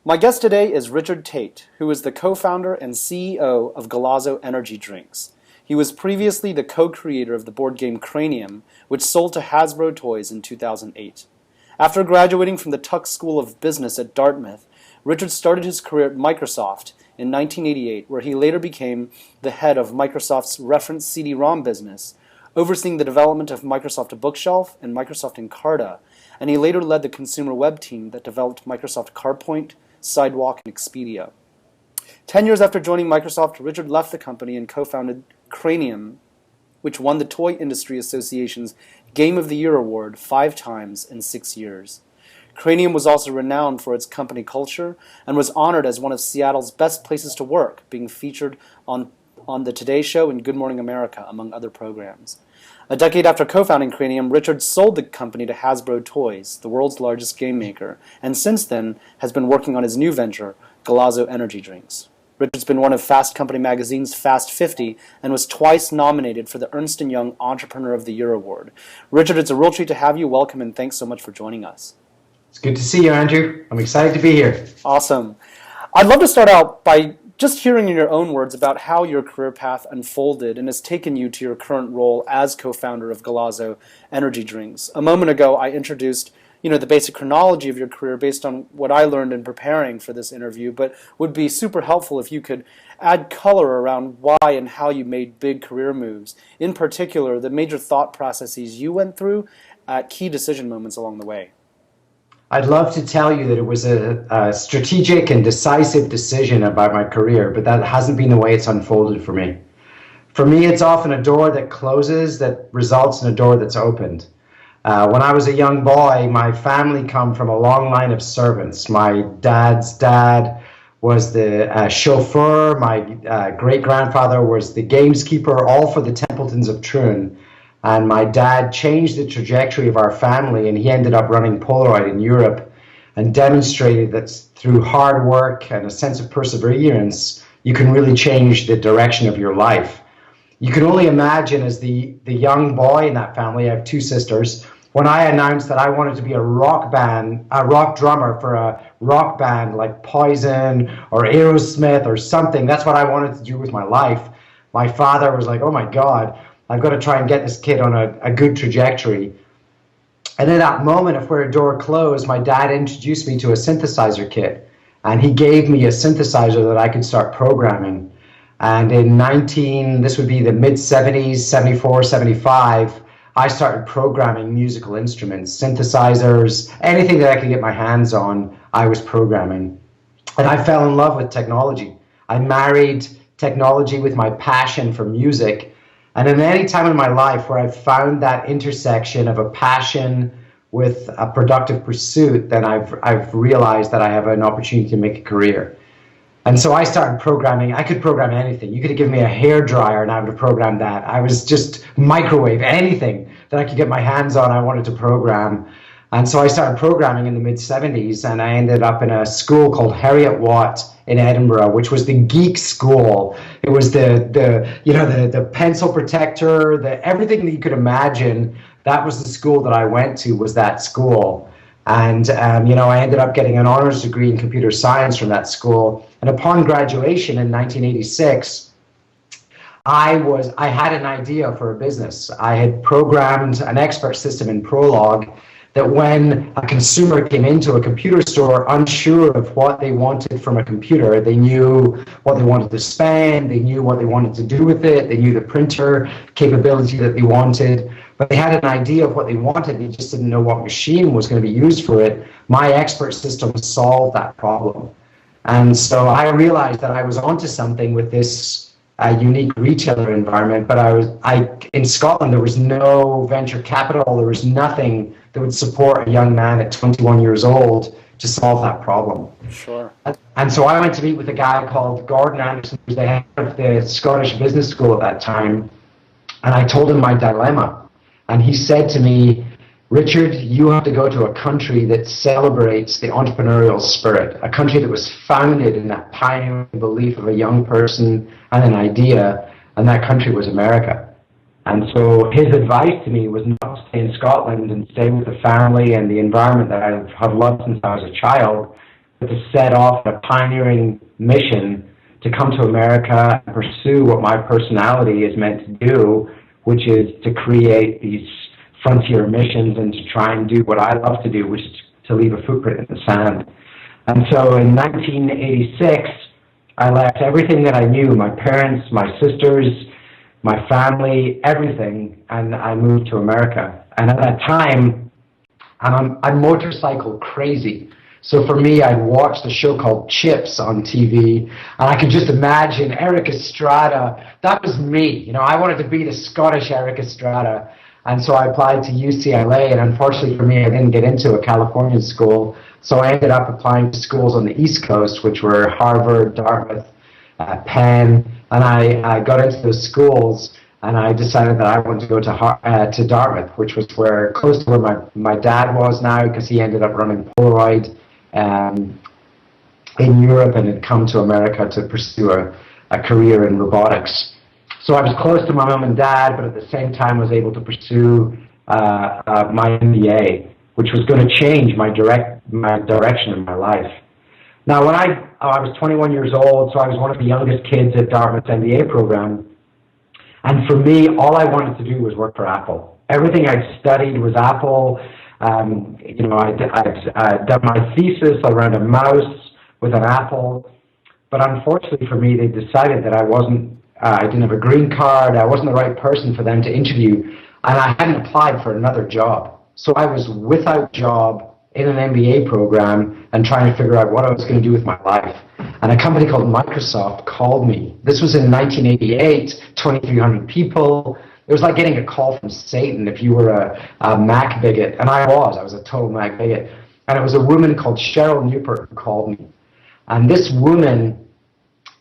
My guest today is Richard Tate, who is the co-founder and CEO of Galazo Energy Drinks. He was previously the co-creator of the board game Cranium, which sold to Hasbro Toys in 2008. After graduating from the Tuck School of Business at Dartmouth, Richard started his career at Microsoft in 1988, where he later became the head of Microsoft's reference CD-ROM business, overseeing the development of Microsoft Bookshelf and Microsoft Encarta, and he later led the consumer web team that developed Microsoft CarPoint, Sidewalk, and Expedia. 10 years after joining Microsoft, Richard left the company and co-founded Cranium, which won the Toy Industry Association's Game of the Year award 5 times in 6 years. Cranium was also renowned for its company culture and was honored as one of Seattle's best places to work, being featured on the Today Show and Good Morning America, among other programs. A decade after co-founding Cranium, Richard sold the company to Hasbro Toys, the world's largest game maker, and since then has been working on his new venture, Galazo Energy Drinks. Richard's been one of Fast Company magazine's Fast 50 and was twice nominated for the Ernst & Young Entrepreneur of the Year award. Richard, it's a real treat to have you. Welcome, and thanks so much for joining us. It's good to see you, Andrew. I'm excited to be here. Awesome. I'd love to start out by just hearing in your own words about how your career path unfolded and has taken you to your current role as co-founder of Galazo Energy Drinks. A moment ago, I introduced the basic chronology of your career based on what I learned in preparing for this interview, but would be super helpful if you could add color around why and how you made big career moves. In particular, the major thought processes you went through at key decision moments along the way. I'd love to tell you that it was a strategic and decisive decision about my career, but that hasn't been the way it's unfolded for me. For me, it's often a door that closes that results in a door that's opened. When I was a young boy, my family come from a long line of servants. My dad's dad was the chauffeur. My great-grandfather was the gameskeeper, all for the Templetons of Troon. And my dad changed the trajectory of our family, and he ended up running Polaroid in Europe and demonstrated that through hard work and a sense of perseverance, you can really change the direction of your life. You can only imagine, as the young boy in that family, I have 2 sisters, when I announced that I wanted to be a rock drummer for a rock band like Poison or Aerosmith or something, that's what I wanted to do with my life. My father was like, oh my God, I've got to try and get this kid on a good trajectory. And in that moment of where a door closed, my dad introduced me to a synthesizer kit, and he gave me a synthesizer that I could start programming. And in this would be the mid-70s, 74, 75, I started programming musical instruments, synthesizers, anything that I could get my hands on, I was programming. And I fell in love with technology. I married technology with my passion for music. And in any time in my life where I've found that intersection of a passion with a productive pursuit, then I've realized that I have an opportunity to make a career. And so I started programming. I could program anything. You could have given me a hairdryer and I would have programmed that. I was just microwave, anything that I could get my hands on, I wanted to program. And so I started programming in the mid-70s, and I ended up in a school called Heriot Watt in Edinburgh, which was the geek school. It was the pencil protector, everything that you could imagine. That was the school that I went to, was that school. And I ended up getting an honors degree in computer science from that school. And upon graduation in 1986, I had an idea for a business. I had programmed an expert system in Prolog that when a consumer came into a computer store unsure of what they wanted from a computer, they knew what they wanted to spend, they knew what they wanted to do with it, they knew the printer capability that they wanted, but they had an idea of what they wanted, they just didn't know what machine was going to be used for it. My expert system solved that problem. And so I realized that I was onto something with this unique retailer environment, but in Scotland there was no venture capital, there was nothing that would support a young man at 21 years old to solve that problem. Sure. And so I went to meet with a guy called Gordon Anderson, who was the head of the Scottish Business School at that time, and I told him my dilemma. And he said to me, Richard, you have to go to a country that celebrates the entrepreneurial spirit, a country that was founded in that pioneering belief of a young person and an idea, and that country was America. And so his advice to me was not to stay in Scotland and stay with the family and the environment that I have loved since I was a child, to set off a pioneering mission to come to America and pursue what my personality is meant to do, which is to create these frontier missions and to try and do what I love to do, which is to leave a footprint in the sand. And so in 1986, I left everything that I knew, my parents, my sisters, my family, everything, and I moved to America. And at that time, I'm motorcycle crazy. So for me, I'd watched a show called Chips on TV, and I could just imagine Eric Estrada. That was me. You know, I wanted to be the Scottish Eric Estrada. And so I applied to UCLA, and unfortunately for me, I didn't get into a Californian school. So I ended up applying to schools on the East Coast, which were Harvard, Dartmouth, Penn, and I got into those schools, and I decided that I wanted to go to Dartmouth, which was close to where my dad was now, because he ended up running Polaroid in Europe and had come to America to pursue a career in robotics. So I was close to my mom and dad, but at the same time was able to pursue my MBA, which was going to change my direction in my life. Now, when I was 21 years old, so I was one of the youngest kids at Dartmouth's MBA program. And for me, all I wanted to do was work for Apple. Everything I'd studied was Apple. I'd done my thesis around a mouse with an Apple. But unfortunately for me, they decided that I didn't have a green card. I wasn't the right person for them to interview. And I hadn't applied for another job. So I was without job in an MBA program and trying to figure out what I was going to do with my life. And a company called Microsoft called me. This was in 1988, 2,300 people. It was like getting a call from Satan if you were a Mac bigot. And I was a total Mac bigot. And it was a woman called Cheryl Newport who called me. And this woman,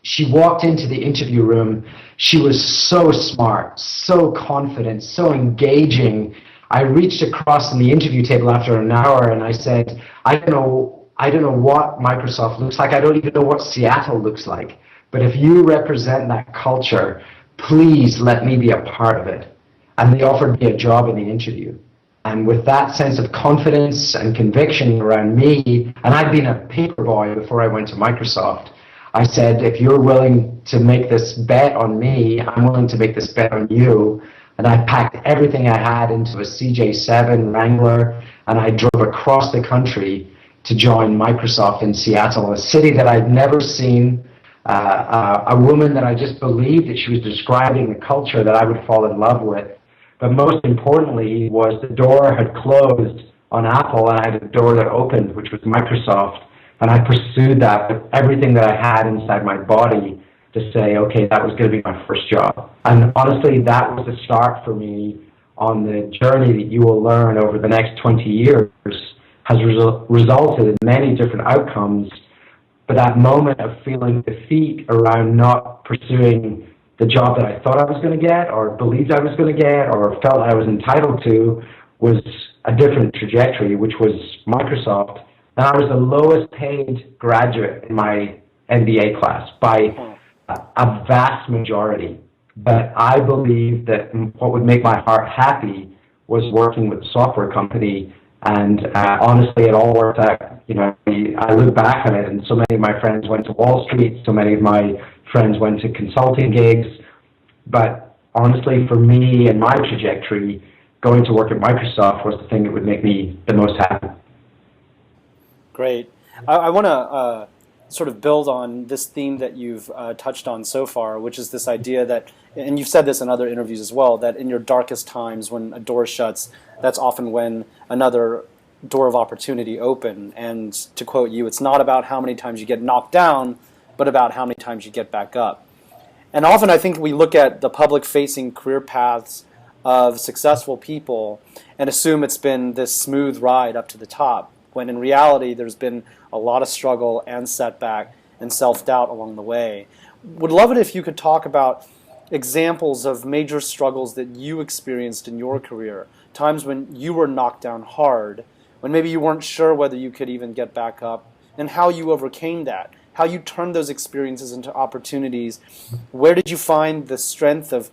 she walked into the interview room. She was so smart, so confident, so engaging. I reached across on the interview table after an hour and I said, I don't know what Microsoft looks like. I don't even know what Seattle looks like. But if you represent that culture, please let me be a part of it. And they offered me a job in the interview. And with that sense of confidence and conviction around me, and I'd been a paper boy before I went to Microsoft, I said, if you're willing to make this bet on me, I'm willing to make this bet on you. And I packed everything I had into a CJ7 Wrangler, and I drove across the country to join Microsoft in Seattle, a city that I'd never seen, a woman that I just believed that she was describing the culture that I would fall in love with. But most importantly was the door had closed on Apple, and I had a door that opened, which was Microsoft. And I pursued that with everything that I had inside my body to say, okay, that was going to be my first job. And honestly, that was the start for me on the journey that you will learn over the next 20 years has resulted in many different outcomes. But that moment of feeling defeat around not pursuing the job that I thought I was going to get or believed I was going to get or felt I was entitled to was a different trajectory, which was Microsoft. And I was the lowest paid graduate in my MBA class by a vast majority. But I believe that what would make my heart happy was working with a software company. And honestly, it all worked out. You know, I look back on it, and so many of my friends went to Wall Street. So many of my friends went to consulting gigs. But honestly, for me and my trajectory, going to work at Microsoft was the thing that would make me the most happy. Great. I want to sort of build on this theme that you've touched on so far, which is this idea that, and you've said this in other interviews as well, that in your darkest times when a door shuts, that's often when another door of opportunity open. And to quote you, it's not about how many times you get knocked down, but about how many times you get back up. And often I think we look at the public-facing career paths of successful people and assume it's been this smooth ride up to the top, when in reality there's been a lot of struggle and setback and self-doubt along the way. Would love it if you could talk about examples of major struggles that you experienced in your career, times when you were knocked down hard, when maybe you weren't sure whether you could even get back up, and how you overcame that, how you turned those experiences into opportunities. Where did you find the strength of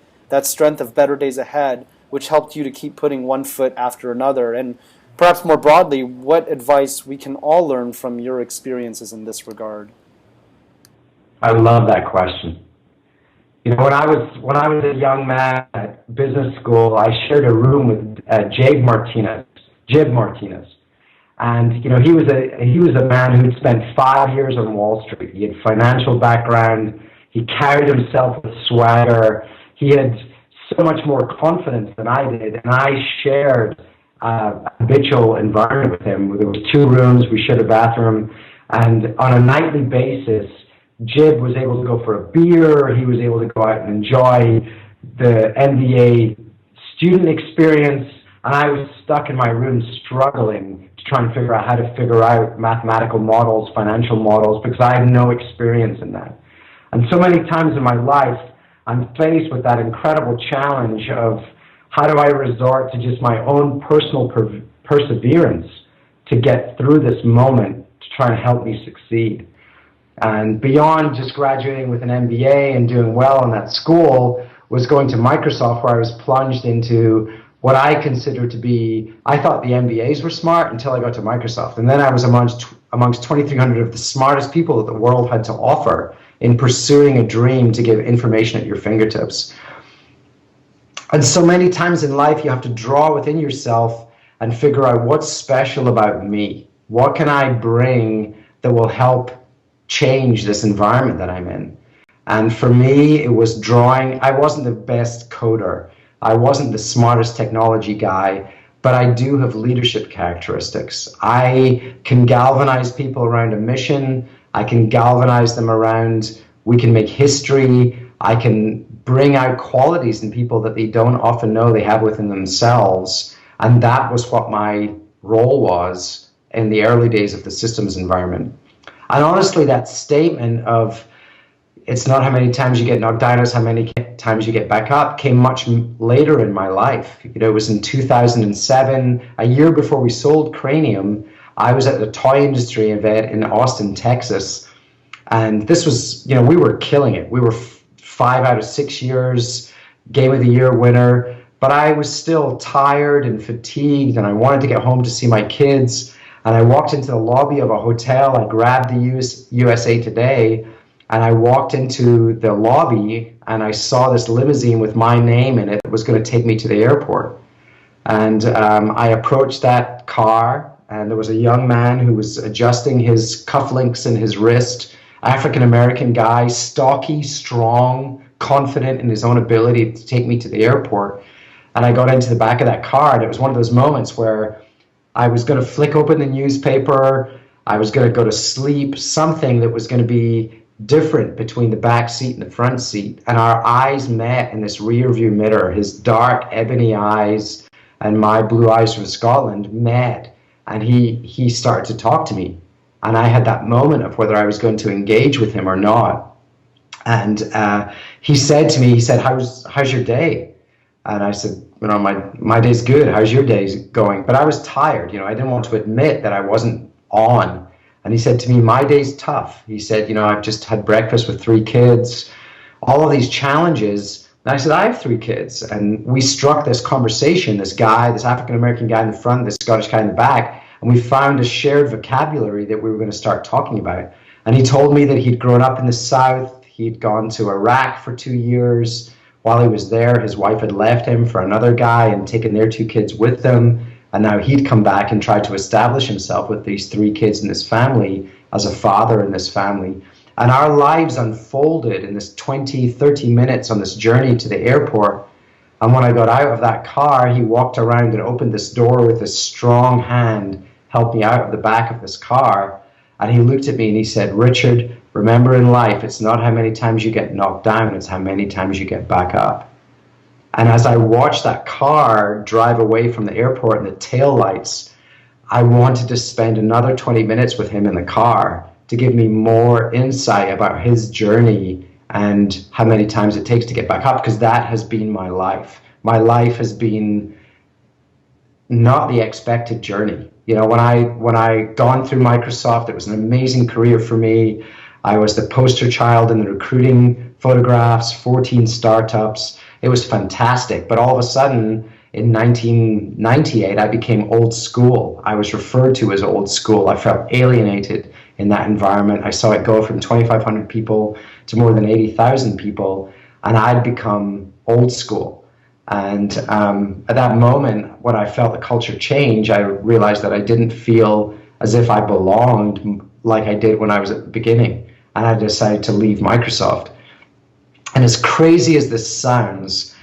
better days ahead, which helped you to keep putting one foot after another? And perhaps more broadly, what advice we can all learn from your experiences in this regard? I love that question. You know, when I was a young man at business school, I shared a room with Jib Martinez, and you know he was a man who'd spent 5 years on Wall Street. He had financial background. He carried himself with swagger. He had so much more confidence than I did, and I shared a habitual environment with him. There was 2 rooms. We shared a bathroom, and on a nightly basis, Jib was able to go for a beer. He was able to go out and enjoy the MBA student experience, and I was stuck in my room struggling to try and figure out how to figure out mathematical models, financial models, because I had no experience in that. And so many times in my life, I'm faced with that incredible challenge of how do I resort to just my own personal perseverance to get through this moment to try and help me succeed. And beyond just graduating with an MBA and doing well in that school was going to Microsoft, where I was plunged into what I consider to be, I thought the MBAs were smart until I got to Microsoft. And then I was amongst 2,300 of the smartest people that the world had to offer in pursuing a dream to give information at your fingertips. And so many times in life, you have to draw within yourself and figure out what's special about me. What can I bring that will help change this environment that I'm in? And for me, it was drawing. I wasn't the best coder. I wasn't the smartest technology guy, but I do have leadership characteristics. I can galvanize people around a mission. I can galvanize them around, we can make history. I can bring out qualities in people that they don't often know they have within themselves. And that was what my role was in the early days of the systems environment. And honestly, that statement of it's not how many times you get knocked down, it's how many times you get back up came much later in my life. You know, it was in 2007, a year before we sold Cranium. I was at the toy industry event in Austin, Texas. And this was, you know, we were killing it. We were 5 out of 6 years, Game of the Year winner. But I was still tired and fatigued, and I wanted to get home to see my kids. And I walked into the lobby of a hotel. I grabbed the USA Today, and I walked into the lobby, and I saw this limousine with my name in it that was going to take me to the airport. And I approached that car, and there was a young man who was adjusting his cufflinks in his wrist, African-American guy, stocky, strong, confident in his own ability to take me to the airport. And I got into the back of that car, and it was one of those moments where I was going to flick open the newspaper, I was going to go to sleep, something that was going to be different between the back seat and the front seat. And our eyes met in this rear view mirror. His dark ebony eyes and my blue eyes from Scotland met, and he started to talk to me. And I had that moment of whether I was going to engage with him or not. And he said to me, he said, how's your day? And I said, you know, my day's good. How's your day going? But I was tired. You know, I didn't want to admit that I wasn't on. And he said to me, my day's tough. He said, you know, I've just had breakfast with 3 kids, all of these challenges. And I said, I have 3 kids. And we struck this conversation, this guy, this African-American guy in the front, this Scottish guy in the back, and we found a shared vocabulary that we were going to start talking about. And he told me that he'd grown up in the South. He'd gone to Iraq for 2 years. While he was there, his wife had left him for another guy and taken their 2 kids with them. And now he'd come back and tried to establish himself with these 3 kids in this family as a father in this family. And our lives unfolded in this 20, 30 minutes on this journey to the airport. And when I got out of that car, he walked around and opened this door with his strong hand, helped me out of the back of this car. And he looked at me and he said, Richard, remember in life, it's not how many times you get knocked down, it's how many times you get back up. And as I watched that car drive away from the airport and the taillights, I wanted to spend another 20 minutes with him in the car to give me more insight about his journey and how many times it takes to get back up, because that has been my life. My life has been not the expected journey. You know, when I gone through Microsoft, it was an amazing career for me. I was the poster child in the recruiting photographs, 14 startups. It was fantastic. But all of a sudden, in 1998, I became old school. I was referred to as old school. I felt alienated in that environment. I saw it go from 2,500 people to more than 80,000 people, and I'd become old school. And at that moment, when I felt the culture change, I realized that I didn't feel as if I belonged like I did when I was at the beginning. And I decided to leave Microsoft. And as crazy as this sounds,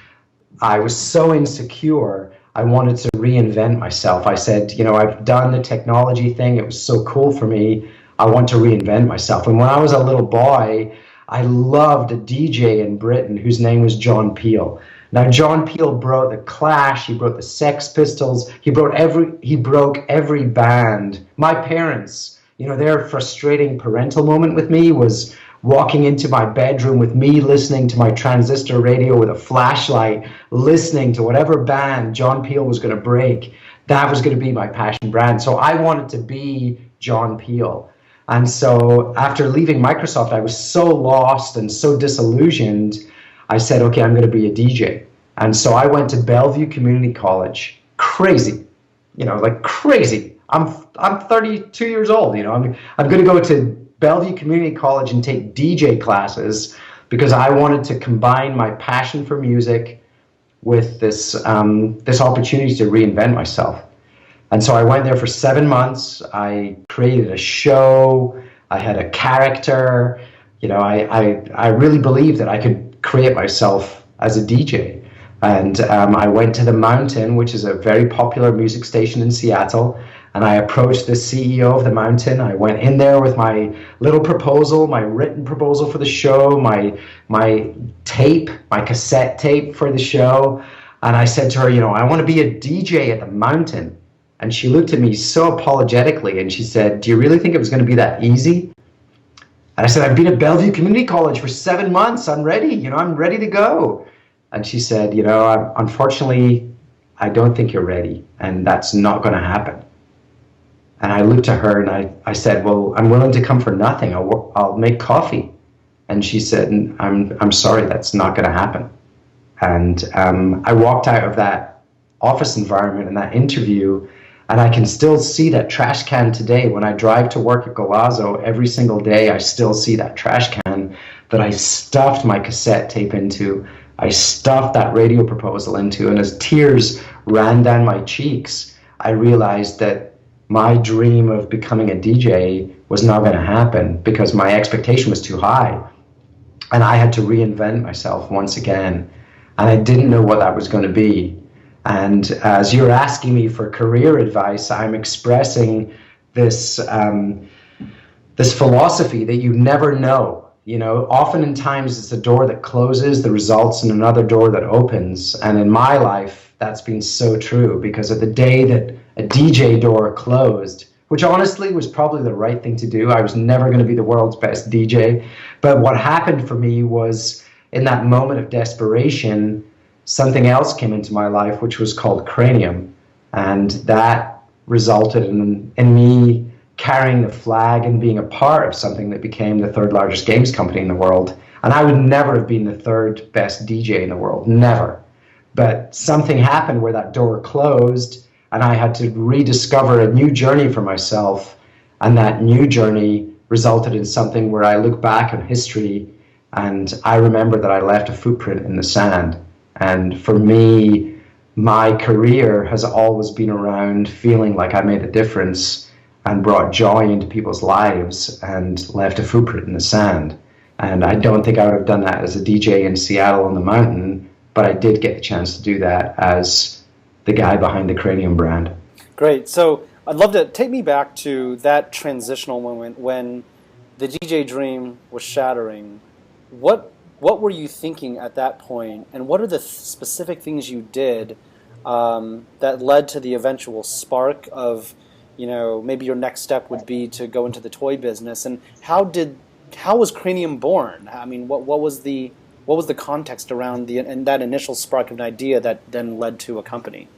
I was so insecure, I wanted to reinvent myself. I said, I've done the technology thing. It was so cool for me. I want to reinvent myself. And when I was a little boy, I loved a DJ in Britain whose name was John Peel. Now, John Peel broke the Clash, he broke the Sex Pistols, he broke every band. My parents, their frustrating parental moment with me was walking into my bedroom with me listening to my transistor radio with a flashlight, listening to whatever band John Peel was going to break. That was going to be my passion brand. So I wanted to be John Peel. And so after leaving Microsoft, I was so lost and so disillusioned. I said, okay, I'm going to be a DJ. And so I went to Bellevue Community College. Crazy, crazy. I'm 32 years old. I'm going to go to Bellevue Community College and take DJ classes because I wanted to combine my passion for music with this opportunity to reinvent myself. And so I went there for 7 months. I created a show. I had a character. I really believed that I could create myself as a DJ. And I went to the Mountain, which is a very popular music station in Seattle. And I approached the CEO of the Mountain. I went in there with my little proposal, my written proposal for the show, my tape, my cassette tape for the show. And I said to her, I want to be a DJ at the Mountain. And she looked at me so apologetically and she said, do you really think it was going to be that easy? And I said, I've been at Bellevue Community College for 7 months. I'm ready. I'm ready to go. And she said, unfortunately, I don't think you're ready. And that's not going to happen. And I looked at her and I said, well, I'm willing to come for nothing. I'll make coffee. And she said, I'm sorry, that's not going to happen. And I walked out of that office environment and that interview, and I can still see that trash can today. When I drive to work at Galazo every single day, I still see that trash can that I stuffed my cassette tape into. I stuffed that radio proposal into. And as tears ran down my cheeks, I realized that my dream of becoming a DJ was not going to happen because my expectation was too high. And I had to reinvent myself once again. And I didn't know what that was going to be. And as you're asking me for career advice, I'm expressing this this philosophy that you never know. Oftentimes it's a door that closes that results in another door that opens. And in my life, that's been so true because of the day that a DJ door closed, which honestly was probably the right thing to do. I was never going to be the world's best DJ. But what happened for me was in that moment of desperation, something else came into my life, which was called Cranium. And that resulted in me carrying the flag and being a part of something that became the third largest games company in the world. And I would never have been the third best DJ in the world, never. But something happened where that door closed and I had to rediscover a new journey for myself. And that new journey resulted in something where I look back on history and I remember that I left a footprint in the sand. And for me, my career has always been around feeling like I made a difference and brought joy into people's lives and left a footprint in the sand. And I don't think I would have done that as a DJ in Seattle on the Mountain, but I did get the chance to do that as the guy behind the Cranium brand. Great. So I'd love to take me back to that transitional moment when the DJ dream was shattering. What were you thinking at that point, and what are the specific things you did that led to the eventual spark of, maybe your next step would be to go into the toy business? And how was Cranium born? I mean, what was the context around and that initial spark of an idea that then led to a company?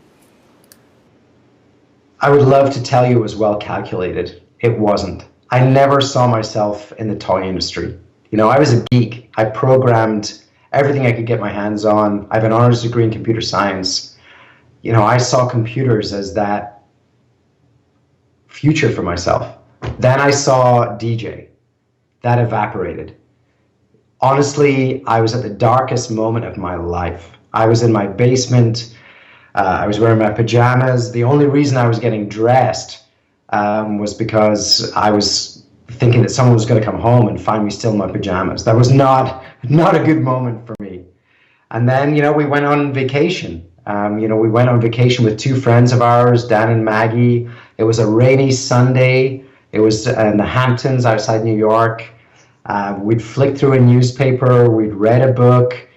I would love to tell you it was well calculated. It wasn't. I never saw myself in the toy industry. I was a geek. I programmed everything I could get my hands on. I have an honors degree in computer science. I saw computers as that future for myself. Then I saw DJ. That evaporated. Honestly, I was at the darkest moment of my life. I was in my basement. I was wearing my pajamas. The only reason I was getting dressed was because I was thinking that someone was going to come home and find me still in my pajamas. That was not a good moment for me. And then, we went on vacation. We went on vacation with two friends of ours, Dan and Maggie. It was a rainy Sunday. It was in the Hamptons outside New York. We'd flicked through a newspaper. We'd read a book.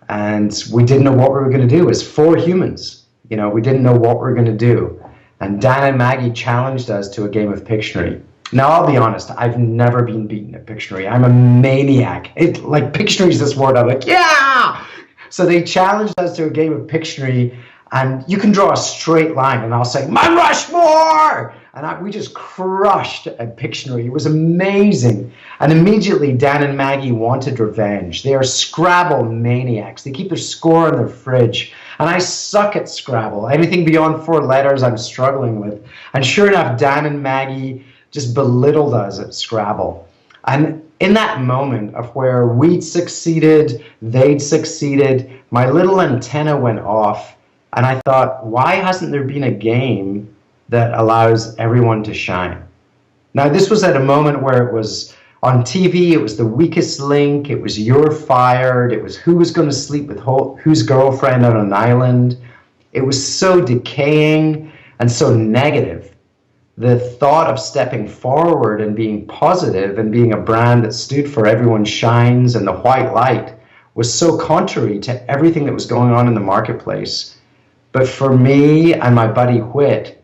And we didn't know what we were going to do. As four humans, we didn't know what we were going to do. And Dan and Maggie challenged us to a game of Pictionary. Now, I'll be honest, I've never been beaten at Pictionary. I'm a maniac. Pictionary is this word. I'm like, yeah! So they challenged us to a game of Pictionary, and you can draw a straight line, and I'll say, Mount Rushmore! And we just crushed at Pictionary. It was amazing. And immediately, Dan and Maggie wanted revenge. They are Scrabble maniacs. They keep their score in their fridge. And I suck at Scrabble. Anything beyond 4 letters, I'm struggling with. And sure enough, Dan and Maggie just belittled us at Scrabble. And in that moment of where we'd succeeded, they'd succeeded, my little antenna went off. And I thought, why hasn't there been a game that allows everyone to shine? Now, this was at a moment where it was on TV, it was The Weakest Link, it was You're Fired, it was who was going to sleep with whose girlfriend on an island. It was so decaying and so negative. The thought of stepping forward and being positive and being a brand that stood for everyone shines and the white light was so contrary to everything that was going on in the marketplace. But for me and my buddy Whit,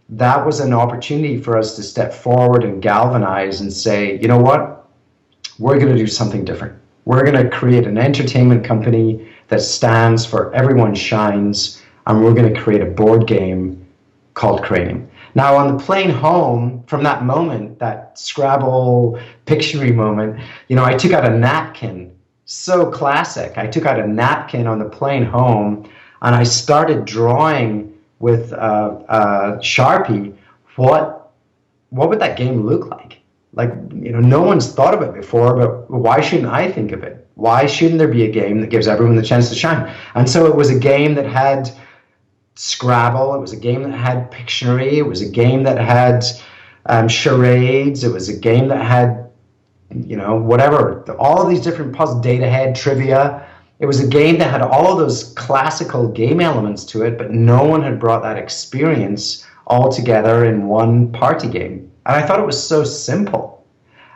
that was an opportunity for us to step forward and galvanize and say, you know what? We're going to do something different. We're going to create an entertainment company that stands for everyone shines, and we're going to create a board game called Cranium. Now, on the plane home, from that moment, that Scrabble Pictionary moment, I took out a napkin. So classic. I took out a napkin on the plane home, and I started drawing with Sharpie, what would that game look like? No one's thought of it before, but why shouldn't I think of it? Why shouldn't there be a game that gives everyone the chance to shine? And so it was a game that had Scrabble, it was a game that had Pictionary, it was a game that had charades, it was a game that had, whatever, all of these different puzzles, data head, trivia. It was a game that had all of those classical game elements to it, but no one had brought that experience all together in one party game. And I thought it was so simple.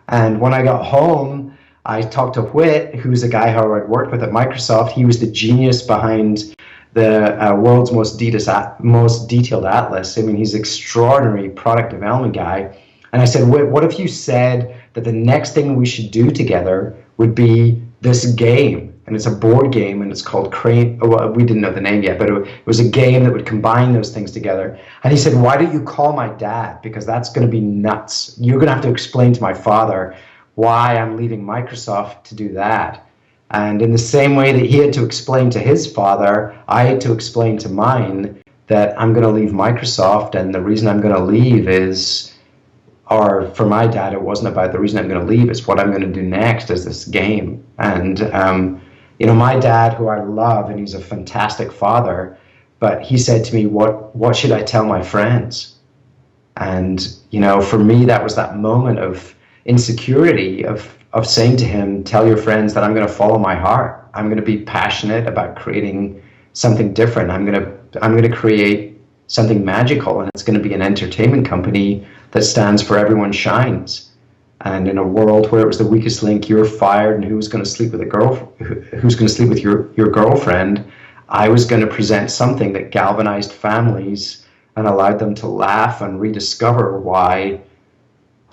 And when I got home, I talked to Whit, who's a guy who I'd worked with at Microsoft. He was the genius behind the world's most detailed atlas. I mean, he's an extraordinary product development guy. And I said, Whit, what if you said that the next thing we should do together would be this game? And it's a board game, and it's called Cranium. Well, we didn't know the name yet, but it was a game that would combine those things together. And he said, why don't you call my dad? Because that's going to be nuts. You're going to have to explain to my father why I'm leaving Microsoft to do that. And in the same way that he had to explain to his father, I had to explain to mine that I'm going to leave Microsoft, and the reason I'm going to leave is, or for my dad, it wasn't about the reason I'm going to leave, it's what I'm going to do next is this game. And my dad, who I love, and he's a fantastic father, but he said to me, what should I tell my friends? And, for me, that was that moment of insecurity of saying to him, tell your friends that I'm going to follow my heart. I'm going to be passionate about creating something different. I'm going to create something magical, and it's going to be an entertainment company that stands for everyone shines. And in a world where it was the weakest link, you're fired, and who's going to sleep with your girlfriend, I was going to present something that galvanized families and allowed them to laugh and rediscover why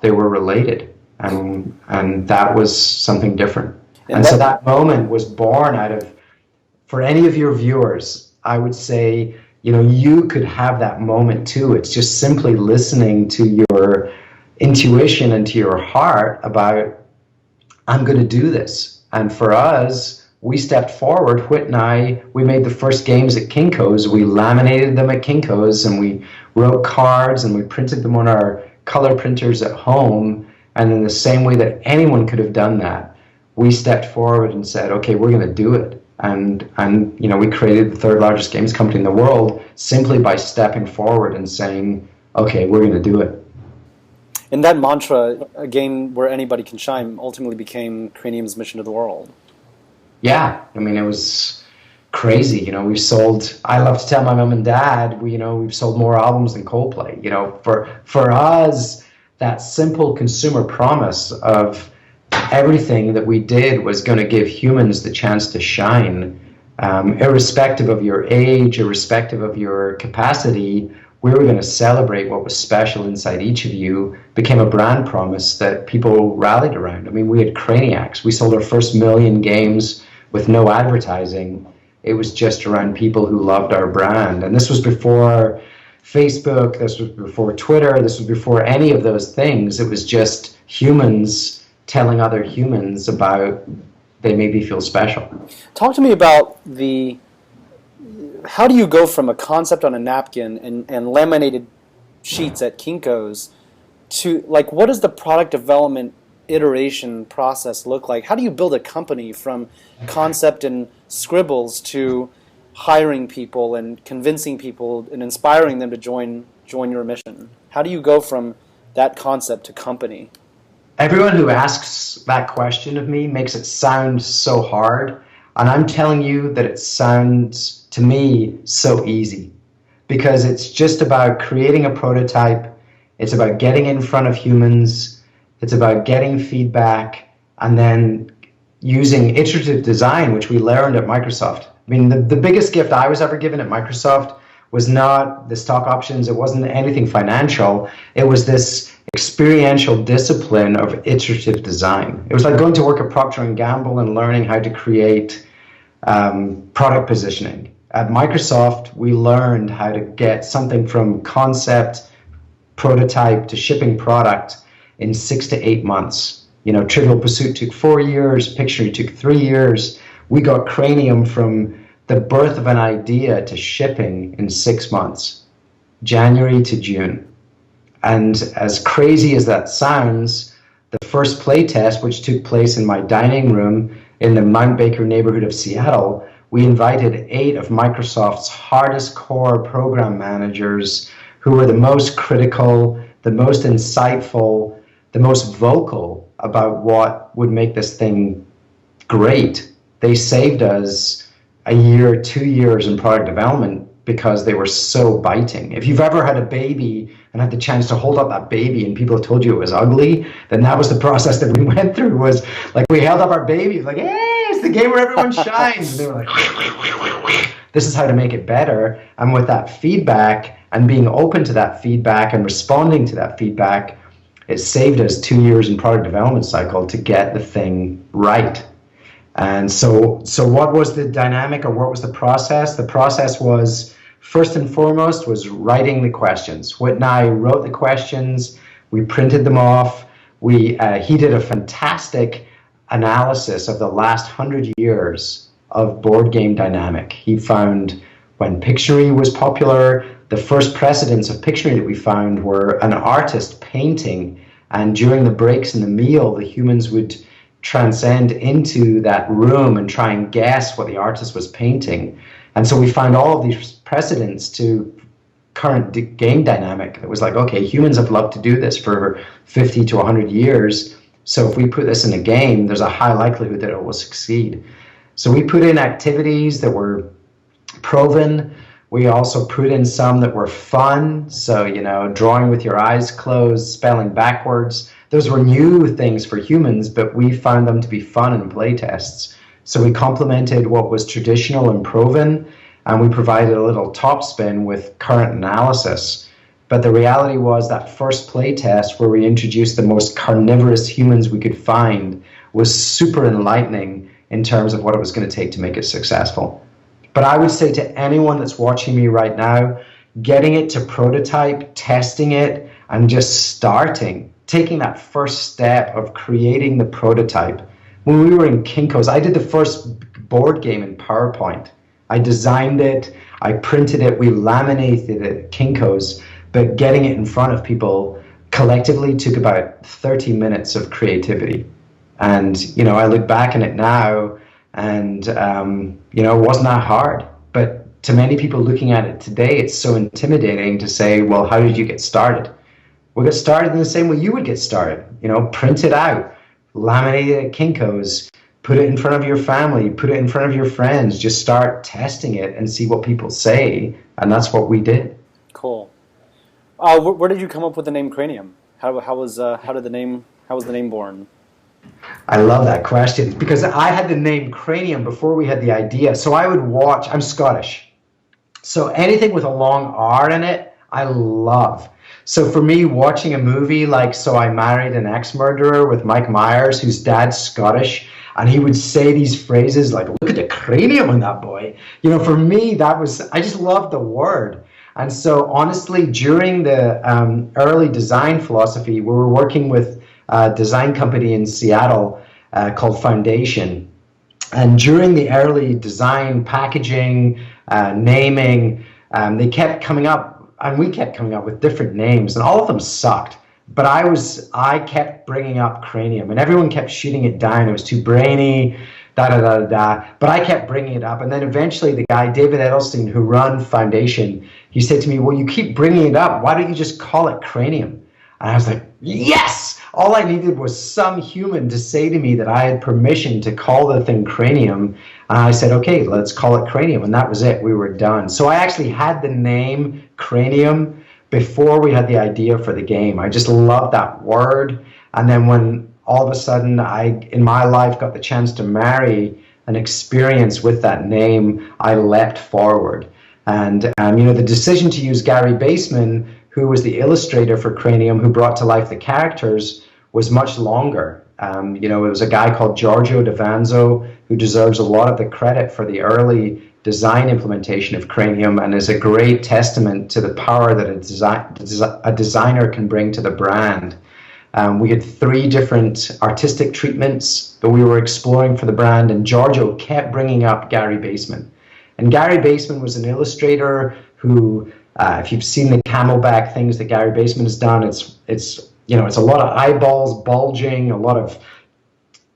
they were related. And that was something different. And so that moment was born out of, for any of your viewers, I would say, you could have that moment too. It's just simply listening to your intuition and to your heart about, I'm going to do this. And for us, we stepped forward. Whit and I, we made the first games at Kinko's. We laminated them at Kinko's, and we wrote cards, and we printed them on our color printers at home. And in the same way that anyone could have done that, we stepped forward and said, okay, we're going to do it. And we created the third largest games company in the world simply by stepping forward and saying, okay, we're going to do it. And that mantra, a game where anybody can shine, ultimately became Cranium's mission to the world. Yeah, I mean, it was crazy. We've sold, I love to tell my mom and dad, we've sold more albums than Coldplay. For us, that simple consumer promise of everything that we did was going to give humans the chance to shine, irrespective of your age, irrespective of your capacity. We were going to celebrate what was special inside each of you, became a brand promise that people rallied around. I mean, we had Craniacs. We sold our first 1 million games with no advertising. It was just around people who loved our brand. And this was before Facebook, this was before Twitter, this was before any of those things. It was just humans telling other humans about they made me feel special. Talk to me about how do you go from a concept on a napkin and laminated sheets at Kinko's to, what does the product development iteration process look like? How do you build a company from concept and scribbles to hiring people and convincing people and inspiring them to join your mission? How do you go from that concept to company? Everyone who asks that question of me makes it sound so hard, and I'm telling you that it sounds to me so easy, because it's just about creating a prototype. It's about getting in front of humans. It's about getting feedback and then using iterative design, which we learned at Microsoft. I mean, the biggest gift I was ever given at Microsoft was not the stock options. It wasn't anything financial. It was this experiential discipline of iterative design. It was like going to work at Procter & Gamble and learning how to create product positioning. At Microsoft, we learned how to get something from concept, prototype to shipping product in 6 to 8 months. Trivial Pursuit took 4 years, Pictionary took 3 years. We got Cranium from the birth of an idea to shipping in 6 months, January to June. And as crazy as that sounds, the first play test, which took place in my dining room in the Mount Baker neighborhood of Seattle, we invited 8 of Microsoft's hardest core program managers who were the most critical, the most insightful, the most vocal about what would make this thing great. They saved us a year, 2 years in product development because they were so biting. If you've ever had a baby and had the chance to hold up that baby and people have told you it was ugly, then that was the process that we went through. Was like, we held up our baby, like, hey, it's the game where everyone shines. And they were like, this is how to make it better. And with that feedback and being open to that feedback and responding to that feedback, it saved us 2 years in product development cycle to get the thing right. And so what was the dynamic, or what was the process? The process was, first and foremost, was writing the questions. Whit and I wrote the questions. We printed them off. He did a fantastic analysis of the last 100 years of board game dynamic. He found when Pictionary was popular, the first precedents of Pictionary that we found were an artist painting, and during the breaks in the meal, the humans would transcend into that room and try and guess what the artist was painting. And so we found all of these precedents to current game dynamic that was like, okay, humans have loved to do this for 50 to 100 years. So if we put this in a game, there's a high likelihood that it will succeed. So we put in activities that were proven. We also put in some that were fun. So, drawing with your eyes closed, spelling backwards. Those were new things for humans, but we found them to be fun in play tests. So we complemented what was traditional and proven, and we provided a little top spin with current analysis. But the reality was that first play test, where we introduced the most carnivorous humans we could find, was super enlightening in terms of what it was going to take to make it successful. But I would say to anyone that's watching me right now, getting it to prototype, testing it, and just starting, taking that first step of creating the prototype. When we were in Kinko's, I did the first board game in PowerPoint. I designed it, I printed it, we laminated it at Kinko's, but getting it in front of people collectively took about 30 minutes of creativity. And, I look back on it now and, it wasn't that hard. But to many people looking at it today, it's so intimidating to say, well, how did you get started? We got started in the same way you would get started, print it out, laminate it at Kinko's, put it in front of your family, put it in front of your friends, just start testing it and see what people say. And that's what we did. Cool. Where did you come up with the name Cranium? How was the name born? I love that question because I had the name Cranium before we had the idea. So I would watch, I'm Scottish. So anything with a long R in it, I love. So for me, watching a movie like So I Married an Ex-Murderer with Mike Myers, whose dad's Scottish, and he would say these phrases like, look at the cranium on that boy. For me, I just loved the word. And so honestly, during the early design philosophy, we were working with a design company in Seattle called Foundation. And during the early design, packaging, naming, they kept coming up, and we kept coming up with different names, and all of them sucked. But I kept bringing up Cranium, and everyone kept shooting it down. It was too brainy, da-da-da-da-da. But I kept bringing it up. And then eventually the guy, David Edelstein, who ran Foundation, he said to me, well, you keep bringing it up. Why don't you just call it Cranium? And I was like, yes! All I needed was some human to say to me that I had permission to call the thing Cranium. And I said, okay, let's call it Cranium. And that was it. We were done. So I actually had the name Cranium before we had the idea for the game. I just loved that word. And then when all of a sudden I, in my life, got the chance to marry an experience with that name, I leapt forward. And, the decision to use Gary Baseman, who was the illustrator for Cranium, who brought to life the characters, was much longer. It was a guy called Giorgio Davanzo, who deserves a lot of the credit for the early design implementation of Cranium and is a great testament to the power that a designer can bring to the brand. We had 3 different artistic treatments that we were exploring for the brand, and Giorgio kept bringing up Gary Baseman. And Gary Baseman was an illustrator who, if you've seen the camelback things that Gary Baseman has done, it's a lot of eyeballs bulging, a lot of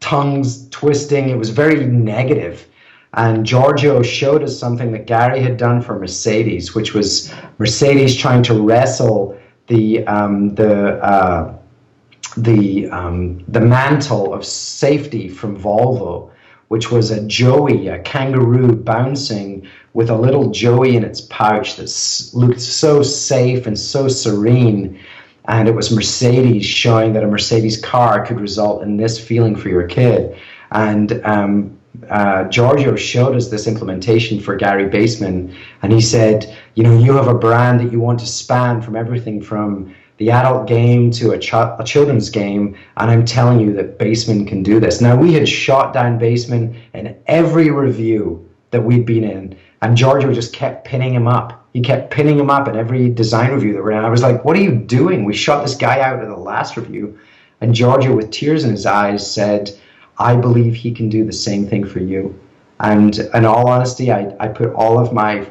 tongues twisting. It was very negative. And Giorgio showed us something that Gary had done for Mercedes, which was Mercedes trying to wrestle the mantle of safety from Volvo, which was a joey, a kangaroo bouncing with a little joey in its pouch that looked so safe and so serene. And it was Mercedes showing that a Mercedes car could result in this feeling for your kid. And Giorgio showed us this implementation for Gary Baseman, and he said, you have a brand that you want to span from everything from the adult game to a children's game, and I'm telling you that Baseman can do this. Now, we had shot down Baseman in every review that we'd been in, and Giorgio just kept pinning him up. He kept pinning him up in every design review that we're in. I was like, what are you doing? We shot this guy out at the last review, and Giorgio, with tears in his eyes, said, I believe he can do the same thing for you. And in all honesty, I put all of my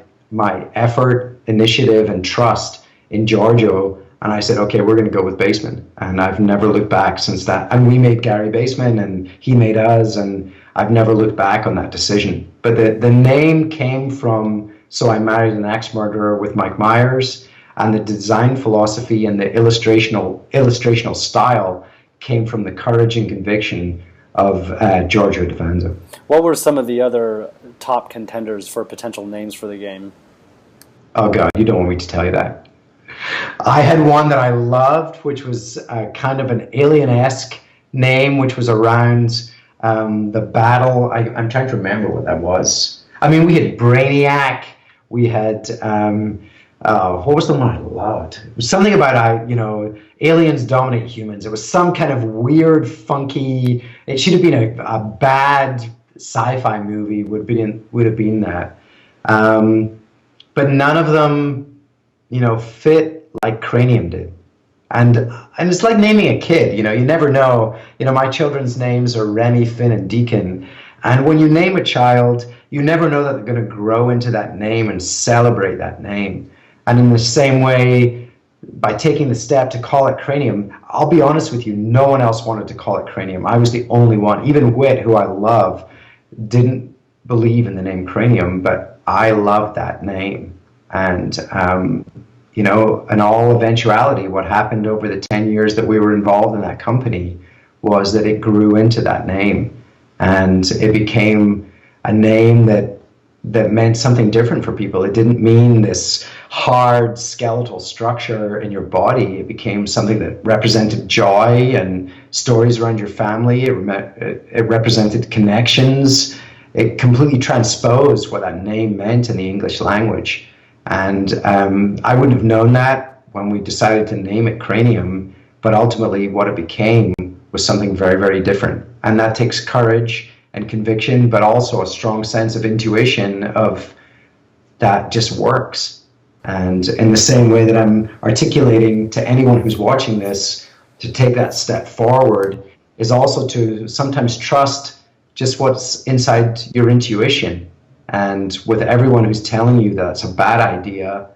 effort, initiative, and trust in Giorgio. And I said, okay, we're going to go with Baseman. And I've never looked back since that. And we made Gary Baseman, and he made us, and I've never looked back on that decision. But the name came from So I Married an Ex-Murderer with Mike Myers, and the design philosophy and the illustrational style came from the courage and conviction of Giorgio Davanzo. What were some of the other top contenders for potential names for the game? Oh, God, you don't want me to tell you that. I had one that I loved, which was kind of an alien-esque name, which was around the battle. I'm trying to remember what that was. I mean, we had Brainiac. We had, what was the one I loved? It was something about, aliens dominate humans. It was some kind of weird, funky, it should have been a bad sci-fi movie would have been that. But none of them, fit like Cranium did. And it's like naming a kid, you never know. My children's names are Remy, Finn, and Deacon. And when you name a child, you never know that they're going to grow into that name and celebrate that name. And in the same way, by taking the step to call it Cranium, I'll be honest with you, no one else wanted to call it Cranium. I was the only one. Even Whit, who I love, didn't believe in the name Cranium, but I loved that name. And, in all eventuality, what happened over the 10 years that we were involved in that company was that it grew into that name. And it became a name that meant something different for people. It didn't mean this hard skeletal structure in your body. It became something that represented joy and stories around your family. It represented connections. It completely transposed what that name meant in the English language. And I wouldn't have known that when we decided to name it Cranium, but ultimately what it became was something very, very different. And that takes courage and conviction, but also a strong sense of intuition of that just works. And in the same way that I'm articulating to anyone who's watching this, to take that step forward is also to sometimes trust just what's inside your intuition. And with everyone who's telling you that's a bad idea,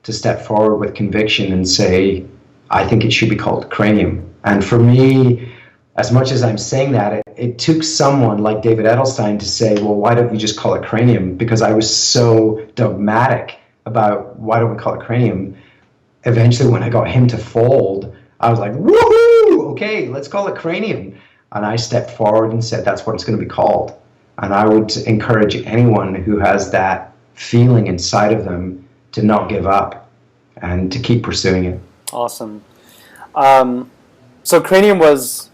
to step forward with conviction and say, I think it should be called Cranium. And for me, as much as I'm saying that, it took someone like David Edelstein to say, well, why don't we just call it Cranium? Because I was so dogmatic about why don't we call it Cranium. Eventually, when I got him to fold, I was like, woohoo, okay, let's call it Cranium. And I stepped forward and said, that's what it's going to be called. And I would encourage anyone who has that feeling inside of them to not give up and to keep pursuing it. Awesome. So Cranium was,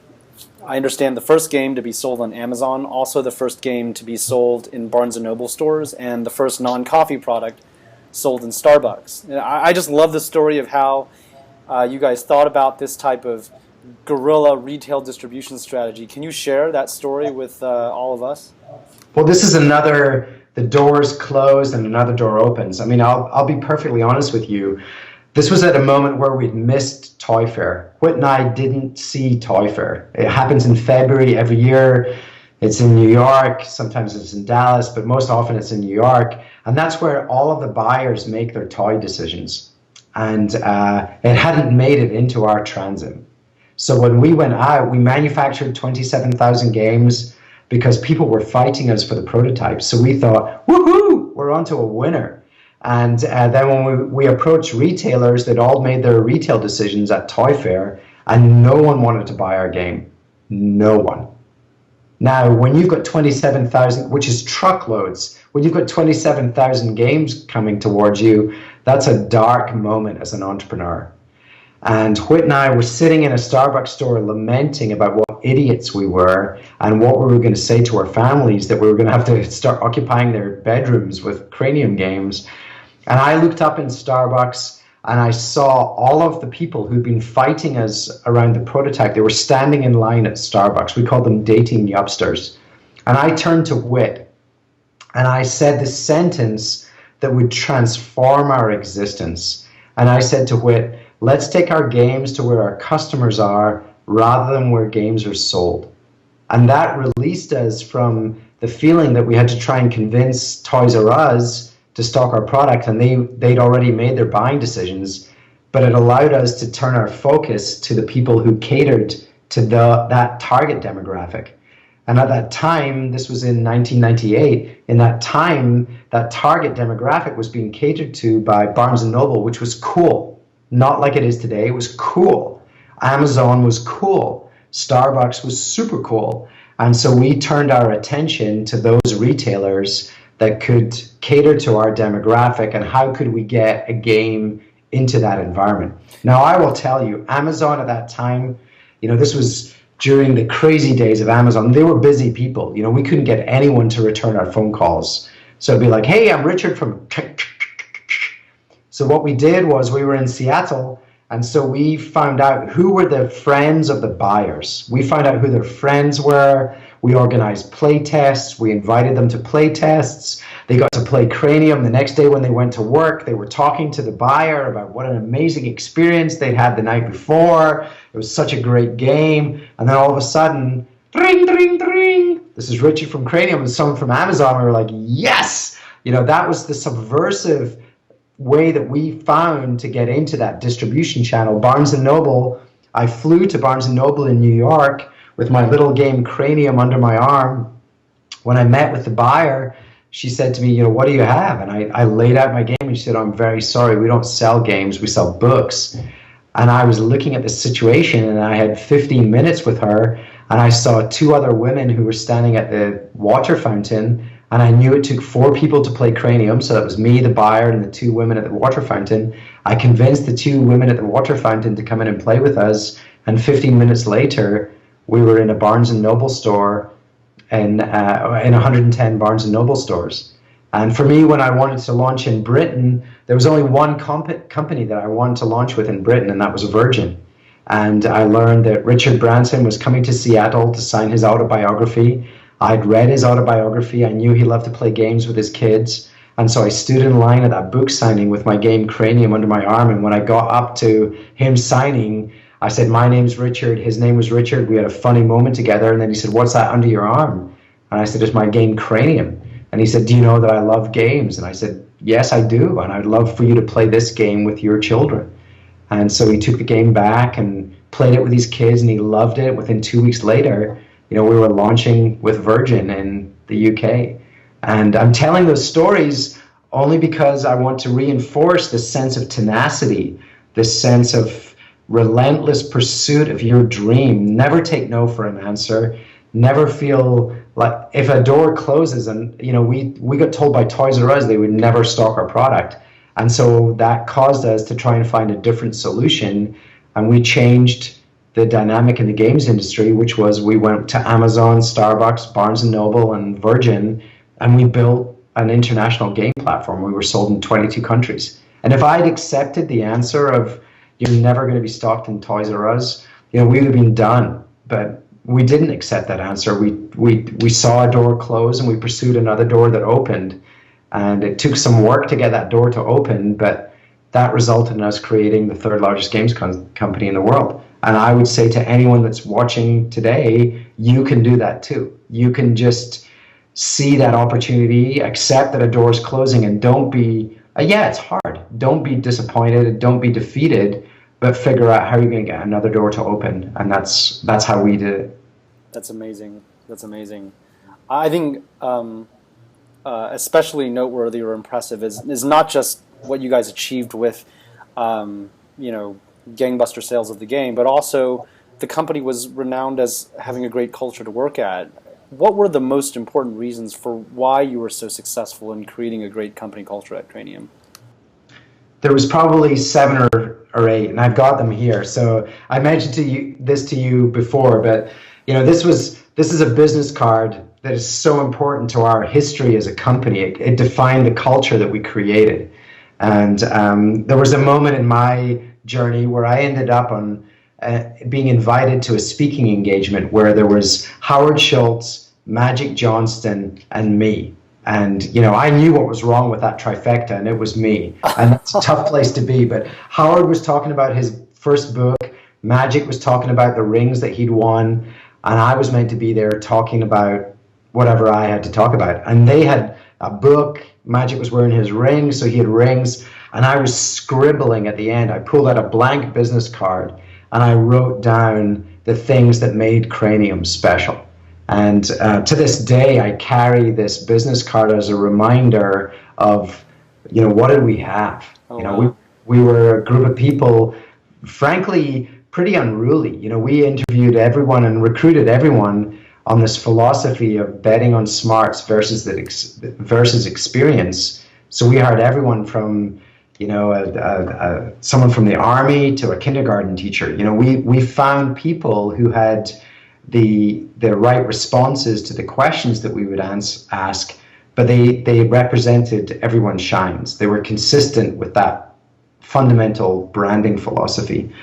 I understand, the first game to be sold on Amazon, also the first game to be sold in Barnes & Noble stores, and the first non-coffee product sold in Starbucks. And I just love the story of how you guys thought about this type of guerrilla retail distribution strategy. Can you share that story with all of us? Well, this is the doors close and another door opens. I mean, I'll be perfectly honest with you. This was at a moment where we'd missed Toy Fair. Whit and I didn't see Toy Fair. It happens in February every year. It's in New York. Sometimes it's in Dallas, but most often it's in New York. And that's where all of the buyers make their toy decisions. And it hadn't made it into our transit. So when we went out, we manufactured 27,000 games because people were fighting us for the prototypes. So we thought, woohoo, we're onto a winner. And then when we approached retailers, they'd all made their retail decisions at Toy Fair, and no one wanted to buy our game. No one. Now, when you've got 27,000, which is truckloads, when you've got 27,000 games coming towards you, that's a dark moment as an entrepreneur. And Whit and I were sitting in a Starbucks store lamenting about what idiots we were and what we were going to say to our families, that we were going to have to start occupying their bedrooms with Cranium games. And I looked up in Starbucks and I saw all of the people who'd been fighting us around the prototype. They were standing in line at Starbucks. We called them dating yupsters. And I turned to Whit and I said this sentence that would transform our existence. And I said to Whit, let's take our games to where our customers are rather than where games are sold. And that released us from the feeling that we had to try and convince Toys R Us to stock our product, and they'd already made their buying decisions. But it allowed us to turn our focus to the people who catered to that target demographic. And at that time, this was in 1998, in that time, that target demographic was being catered to by Barnes & Noble, which was cool. Not like it is today. It was cool. Amazon was cool. Starbucks was super cool. And so we turned our attention to those retailers that could cater to our demographic and how could we get a game into that environment. Now, I will tell you, Amazon at that time, this was during the crazy days of Amazon. They were busy people. We couldn't get anyone to return our phone calls. So it'd be like, hey, I'm Richard from... So what we did was we were in Seattle, and so we found out who were the friends of the buyers. We found out who their friends were. We organized play tests. We invited them to play tests. They got to play Cranium. The next day when they went to work, they were talking to the buyer about what an amazing experience they'd had the night before. It was such a great game. And then all of a sudden, Ring, ring, ring. This is Richard from Cranium and someone from Amazon. We were like, yes! That was the subversive way that we found to get into that distribution channel. Barnes & Noble, I flew to Barnes & Noble in New York with my little game Cranium under my arm. When I met with the buyer, she said to me, what do you have? And I laid out my game and she said, I'm very sorry, we don't sell games, we sell books. And I was looking at the situation and I had 15 minutes with her and I saw two other women who were standing at the water fountain, and I knew it took 4 people to play Cranium, so that was me, the buyer, and the 2 women at the water fountain. I convinced the 2 women at the water fountain to come in and play with us, and 15 minutes later, we were in a Barnes & Noble store in 110 Barnes & Noble stores. And for me, when I wanted to launch in Britain, there was only one company that I wanted to launch with in Britain, and that was Virgin. And I learned that Richard Branson was coming to Seattle to sign his autobiography. I'd read his autobiography. I knew he loved to play games with his kids. And so I stood in line at that book signing with my game Cranium under my arm. And when I got up to him signing, I said, my name's Richard. His name was Richard. We had a funny moment together. And then he said, what's that under your arm? And I said, it's my game Cranium. And he said, do you know that I love games? And I said, yes, I do. And I'd love for you to play this game with your children. And so he took the game back and played it with his kids, and he loved it. Within 2 weeks later, we were launching with Virgin in the UK. And I'm telling those stories only because I want to reinforce this sense of tenacity, this sense of relentless pursuit of your dream. Never take no for an answer. Never feel like if a door closes, and we got told by Toys R Us they would never stock our product. And so that caused us to try and find a different solution. And we changed the dynamic in the games industry, which was we went to Amazon, Starbucks, Barnes & Noble, and Virgin, and we built an international game platform. We were sold in 22 countries. And if I'd accepted the answer of you're never going to be stocked in Toys R Us, we would have been done. But we didn't accept that answer. We saw a door close and we pursued another door that opened. And it took some work to get that door to open, but that resulted in us creating the 3rd largest games company in the world. And I would say to anyone that's watching today, you can do that too. You can just see that opportunity, accept that a door is closing, and don't be, it's hard. Don't be disappointed, don't be defeated, but figure out how you're going to get another door to open. And that's how we did it. That's amazing. That's amazing. I think especially noteworthy or impressive is not just what you guys achieved with, gangbuster sales of the game, but also the company was renowned as having a great culture to work at. What were the most important reasons for why you were so successful in creating a great company culture at Cranium? There was probably 7 or 8, and I've got them here. So I mentioned this to you before, but this is a business card that is so important to our history as a company. It defined the culture that we created. And there was a moment in my journey where I ended up on being invited to a speaking engagement where there was Howard Schultz, Magic Johnston, and me. And, I knew what was wrong with that trifecta, and it was me. And that's a tough place to be. But Howard was talking about his first book. Magic was talking about the rings that he'd won. And I was meant to be there talking about whatever I had to talk about. And they had a book. Magic was wearing his rings, so he had rings. And I was scribbling at the end. I pulled out a blank business card and I wrote down the things that made Cranium special. And to this day, I carry this business card as a reminder of, what did we have? Wow. we were a group of people, frankly, pretty unruly. We interviewed everyone and recruited everyone on this philosophy of betting on smarts versus experience. So we hired everyone from, someone from the army to a kindergarten teacher. We found people who had the right responses to the questions that we would ask, but they represented everyone shines. They were consistent with that fundamental branding philosophy.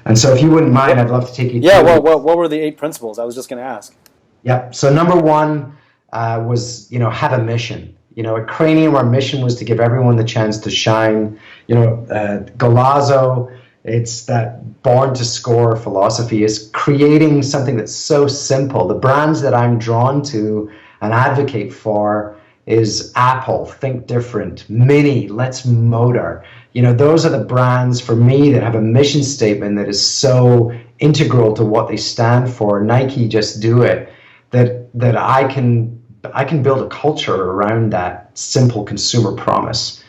And so if you wouldn't mind, I'd love to take you through. Yeah, well, what were the 8 principles? I was just going to ask. Yeah, so number 1 was, have a mission. At Cranium, our mission was to give everyone the chance to shine. Galazo, It's that born to score philosophy is creating something that's so simple. The brands that I'm drawn to and advocate for is Apple, Think Different, Mini, Let's Motor. Those are the brands for me that have a mission statement that is so integral to what they stand for. Nike, Just Do It, that I can build a culture around that simple consumer promise.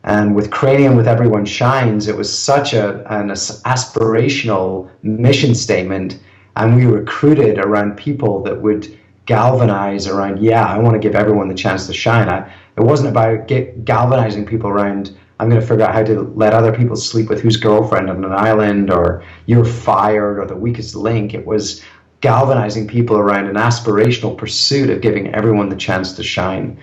And with Cranium, with Everyone Shines, it was such an aspirational mission statement. And we recruited around people that would galvanize around, yeah, I want to give everyone the chance to shine. It wasn't about galvanizing people around, I'm going to figure out how to let other people sleep with whose girlfriend on an island, or you're fired, or the weakest link. It was galvanizing people around an aspirational pursuit of giving everyone the chance to shine.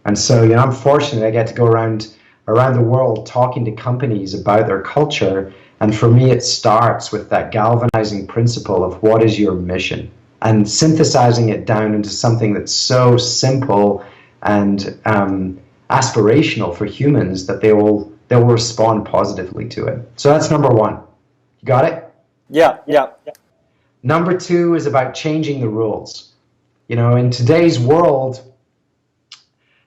And so, I'm fortunate I get to go around the world talking to companies about their culture. And for me, it starts with that galvanizing principle of what is your mission, and synthesizing it down into something that's so simple and aspirational for humans that they will respond positively to it. So that's number one. You got it? Yeah. Number two is about changing the rules. In today's world,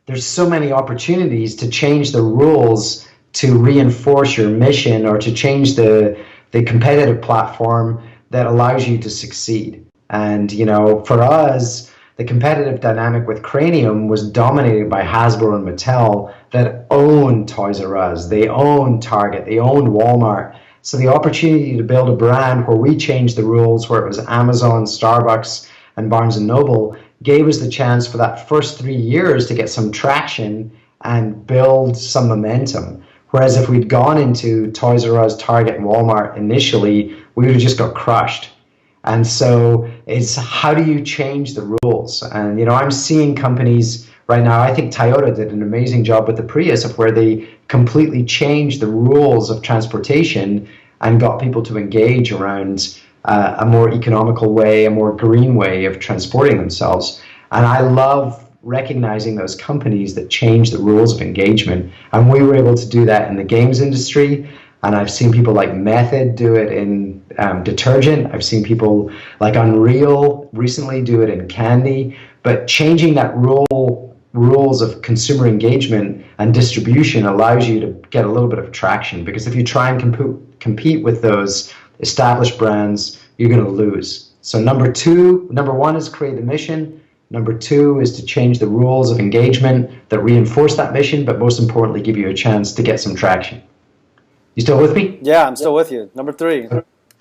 there's so many opportunities to change the rules to reinforce your mission, or to change the competitive platform that allows you to succeed. And, for us, the competitive dynamic with Cranium was dominated by Hasbro and Mattel, that own Toys R Us, they own Target, they own Walmart. So the opportunity to build a brand where we changed the rules, where it was Amazon, Starbucks, and Barnes & Noble, gave us the chance for that first 3 years to get some traction and build some momentum. Whereas if we'd gone into Toys R Us, Target, and Walmart initially, we would have just got crushed. And so it's, how do you change the rules? And, I'm seeing companies right now, I think Toyota did an amazing job with the Prius, of where they completely changed the rules of transportation and got people to engage around a more economical way, a more green way of transporting themselves. And I love recognizing those companies that change the rules of engagement. And we were able to do that in the games industry. And I've seen people like Method do it in detergent. I've seen people like Unreal recently do it in candy. But changing that rules of consumer engagement and distribution allows you to get a little bit of traction. Because if you try and compete with those established brands, you're going to lose. So number one is create the mission. Number two is to change the rules of engagement that reinforce that mission, but most importantly, give you a chance to get some traction. You still with me? Yeah, I'm still with you. Number three.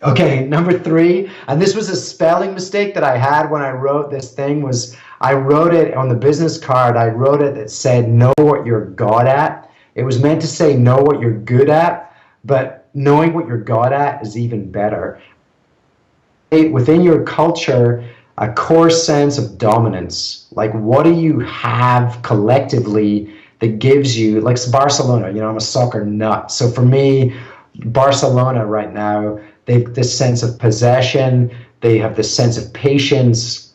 Okay, number three, and this was a spelling mistake that I had when I wrote this thing, was I wrote it on the business card, I wrote it that said, know what you're god at. It was meant to say, know what you're good at, but knowing what you're god at is even better. Within your culture, a core sense of dominance, like what do you have collectively that gives you, like Barcelona, I'm a soccer nut. So for me, Barcelona right now, they've this sense of possession, they have this sense of patience,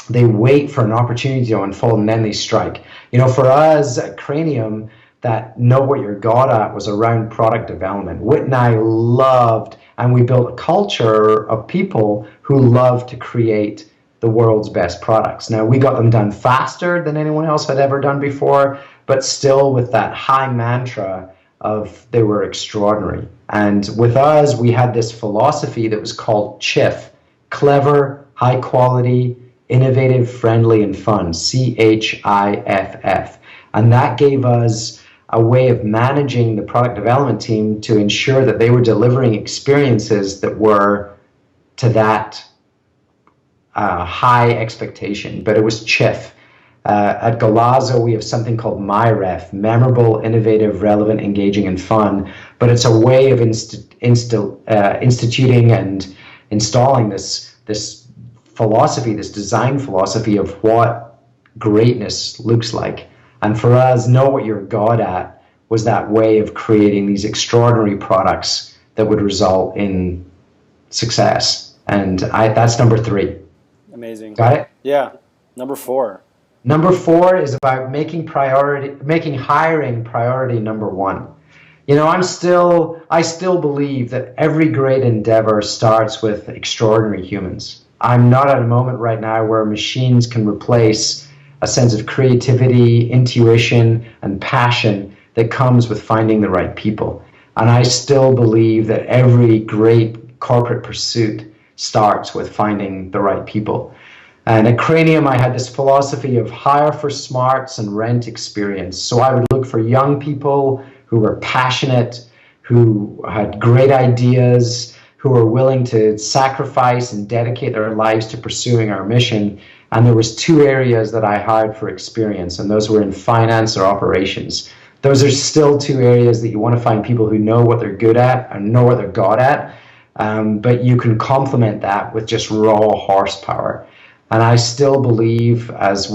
they wait for an opportunity to unfold and then they strike. For us at Cranium, that know what you're god at was around product development. Whit and I loved, and we built a culture of people who love to create the world's best products. Now, we got them done faster than anyone else had ever done before, but still with that high mantra of they were extraordinary. And with us, we had this philosophy that was called CHIFF, clever, high quality, innovative, friendly, and fun, CHIFF. And that gave us a way of managing the product development team to ensure that they were delivering experiences that were to that high expectation, but it was CHIFF. At Galazo, we have something called MyRef, memorable, innovative, relevant, engaging, and fun. But it's a way of instituting and installing this philosophy, this design philosophy of what greatness looks like. And for us, know what you're god at was that way of creating these extraordinary products that would result in success. And that's number three. Amazing. Got it? Yeah. Number four. Number four is about making hiring priority number one. I still believe that every great endeavor starts with extraordinary humans. I'm not at a moment right now where machines can replace a sense of creativity, intuition, and passion that comes with finding the right people. And I still believe that every great corporate pursuit starts with finding the right people. And at Cranium, I had this philosophy of hire for smarts and rent experience. So I would look for young people who were passionate, who had great ideas, who were willing to sacrifice and dedicate their lives to pursuing our mission. And there was two areas that I hired for experience, and those were in finance or operations. Those are still two areas that you want to find people who know what they're good at and know what they're god at, but you can complement that with just raw horsepower. And I still believe, as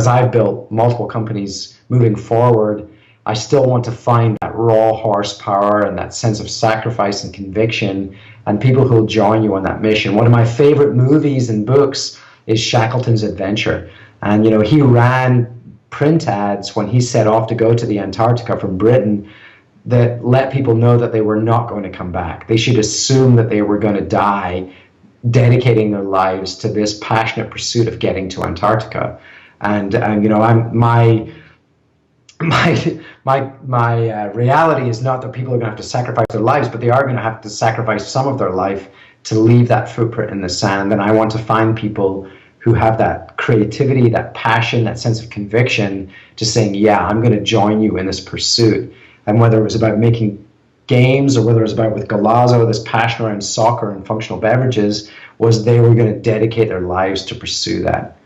I've built multiple companies moving forward, I still want to find that raw horsepower and that sense of sacrifice and conviction and people who will join you on that mission. One of my favorite movies and books is Shackleton's Adventure. And, he ran print ads when he set off to go to the Antarctica from Britain that let people know that they were not going to come back. They should assume that they were going to die dedicating their lives to this passionate pursuit of getting to Antarctica. And my reality is not that people are going to have to sacrifice their lives, but they are going to have to sacrifice some of their life to leave that footprint in the sand. And I want to find people who have that creativity, that passion, that sense of conviction, just saying, yeah, I'm going to join you in this pursuit. And whether it was about making games or whether it was about with Galazo, this passion around soccer and functional beverages, was they were going to dedicate their lives to pursue that.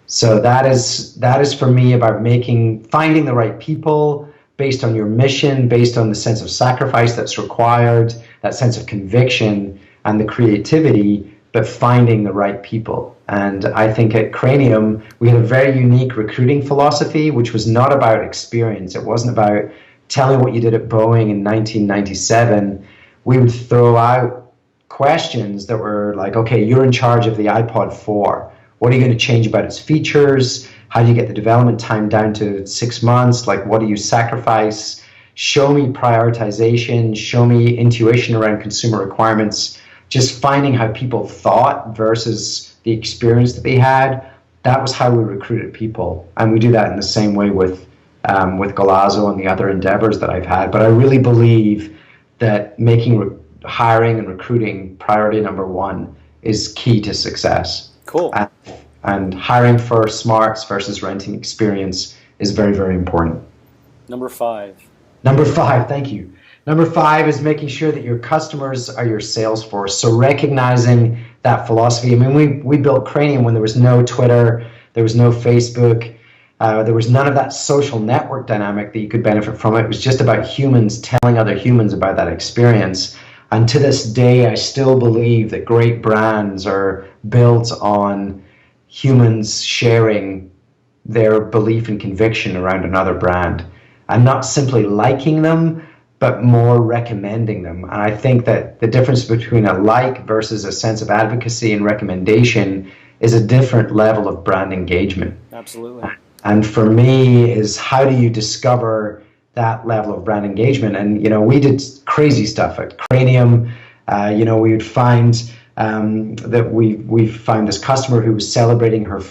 So that is for me about finding the right people based on your mission, based on the sense of sacrifice that's required, that sense of conviction and the creativity, but finding the right people. And I think at Cranium, we had a very unique recruiting philosophy, which was not about experience. It wasn't about telling what you did at Boeing in 1997. We would throw out questions that were like, okay, you're in charge of the iPod 4. What are you going to change about its features? How do you get the development time down to 6 months? Like, what do you sacrifice? Show me prioritization. Show me intuition around consumer requirements. Just finding how people thought versus the experience that they had. That was how we recruited people. And we do that in the same way with Galazo and the other endeavors that I've had. But I really believe that making hiring and recruiting priority number one is key to success. Cool. And hiring for smarts versus renting experience is very, very important. Number 5. Thank you. Number 5 is making sure that your customers are your sales force. So recognizing that philosophy. I mean, we built Cranium when there was no Twitter, there was no Facebook, there was none of that social network dynamic that you could benefit from. It was just about humans telling other humans about that experience. And to this day, I still believe that great brands are built on humans sharing their belief and conviction around another brand and not simply liking them, but more recommending them. And I think that the difference between a like versus a sense of advocacy and recommendation is a different level of brand engagement. Absolutely. And for me is, how do you discover that level of brand engagement? And, we did crazy stuff at Cranium. We would find that we found this customer who was celebrating her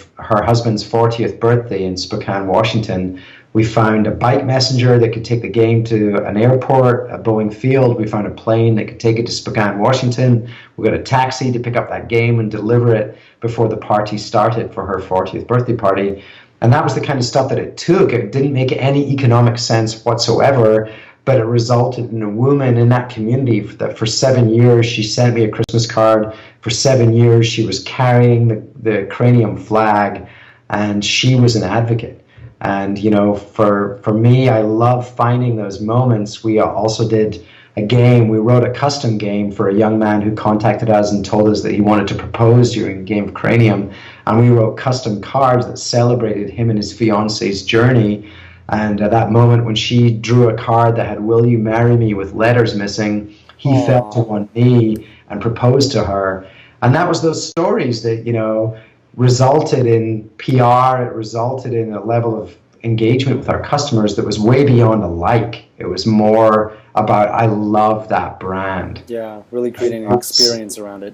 husband's 40th birthday in Spokane, Washington. We found a bike messenger that could take the game to an airport, a Boeing field. We found a plane that could take it to Spokane, Washington. We got a taxi to pick up that game and deliver it before the party started for her 40th birthday party. And that was the kind of stuff that it took. It didn't make any economic sense whatsoever, but it resulted in a woman in that community that for 7 years, she sent me a Christmas card. For 7 years, she was carrying the Cranium flag, and she was an advocate. And, for me, I love finding those moments. We also did a game. We wrote a custom game for a young man who contacted us and told us that he wanted to propose during a game of Cranium. And we wrote custom cards that celebrated him and his fiance's journey. And at that moment, when she drew a card that had "Will you marry me?" with letters missing, he fell to one knee and proposed to her. And that was those stories that, resulted in PR. It resulted in a level of engagement with our customers that was way beyond a like. It was more about I love that brand. Yeah, really creating an experience around it.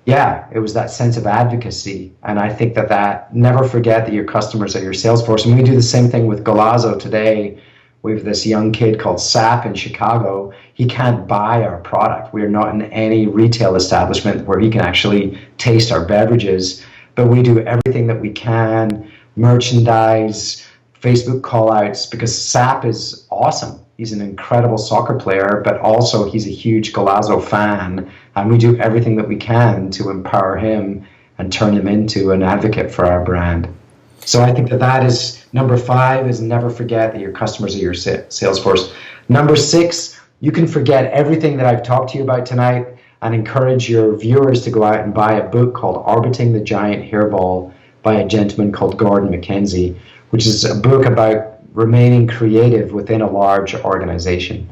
Yeah, it was that sense of advocacy. And I think that never forget that your customers are your sales force. And we do the same thing with Galazo today. We have this young kid called Sap in Chicago. He can't buy our product. We are not in any retail establishment where he can actually taste our beverages, but we do everything that we can, merchandise, Facebook call outs, because Sap is awesome. He's an incredible soccer player, but also he's a huge Galazo fan, and we do everything that we can to empower him and turn him into an advocate for our brand. So I think that is number 5, is never forget that your customers are your sales force. Number 6, you can forget everything that I've talked to you about tonight and encourage your viewers to go out and buy a book called Orbiting the Giant Hairball by a gentleman called Gordon MacKenzie, which is a book about remaining creative within a large organization.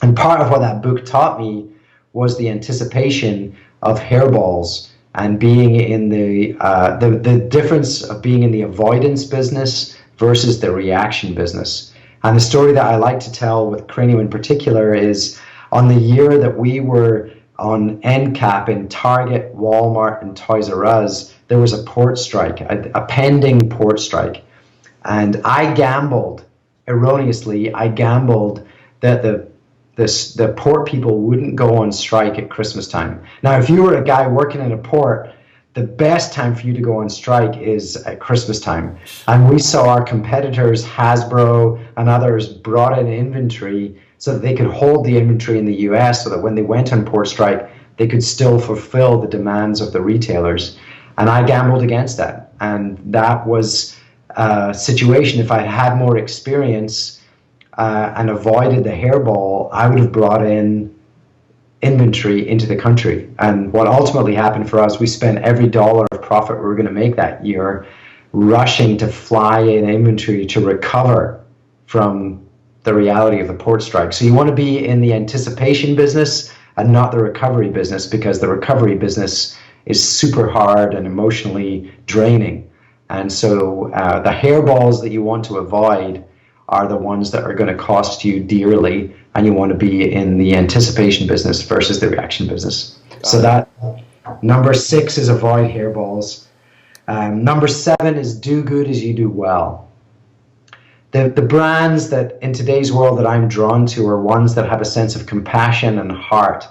And part of what that book taught me was the anticipation of hairballs and being in the difference of being in the avoidance business versus the reaction business. And the story that I like to tell with Cranium in particular is on the year that we were on end cap in Target, Walmart, and Toys R Us, there was a port strike, a pending port strike. And I gambled, erroneously, that the port people wouldn't go on strike at Christmas time. Now, if you were a guy working in a port, the best time for you to go on strike is at Christmas time. And we saw our competitors, Hasbro and others, brought in inventory so that they could hold the inventory in the US so that when they went on port strike, they could still fulfill the demands of the retailers. And I gambled against that. And that was a situation, if I had more experience and avoided the hairball, I would have brought in inventory into the country. And what ultimately happened for us, we spent every dollar of profit we were going to make that year rushing to fly in inventory to recover from the reality of the port strike. So you want to be in the anticipation business and not the recovery business, because the recovery business is super hard and emotionally draining. And so the hairballs that you want to avoid are the ones that are going to cost you dearly, and you want to be in the anticipation business versus the reaction business. So that number 6 is avoid hairballs. Number 7 is do good as you do well. The brands that in today's world that I'm drawn to are ones that have a sense of compassion and heart.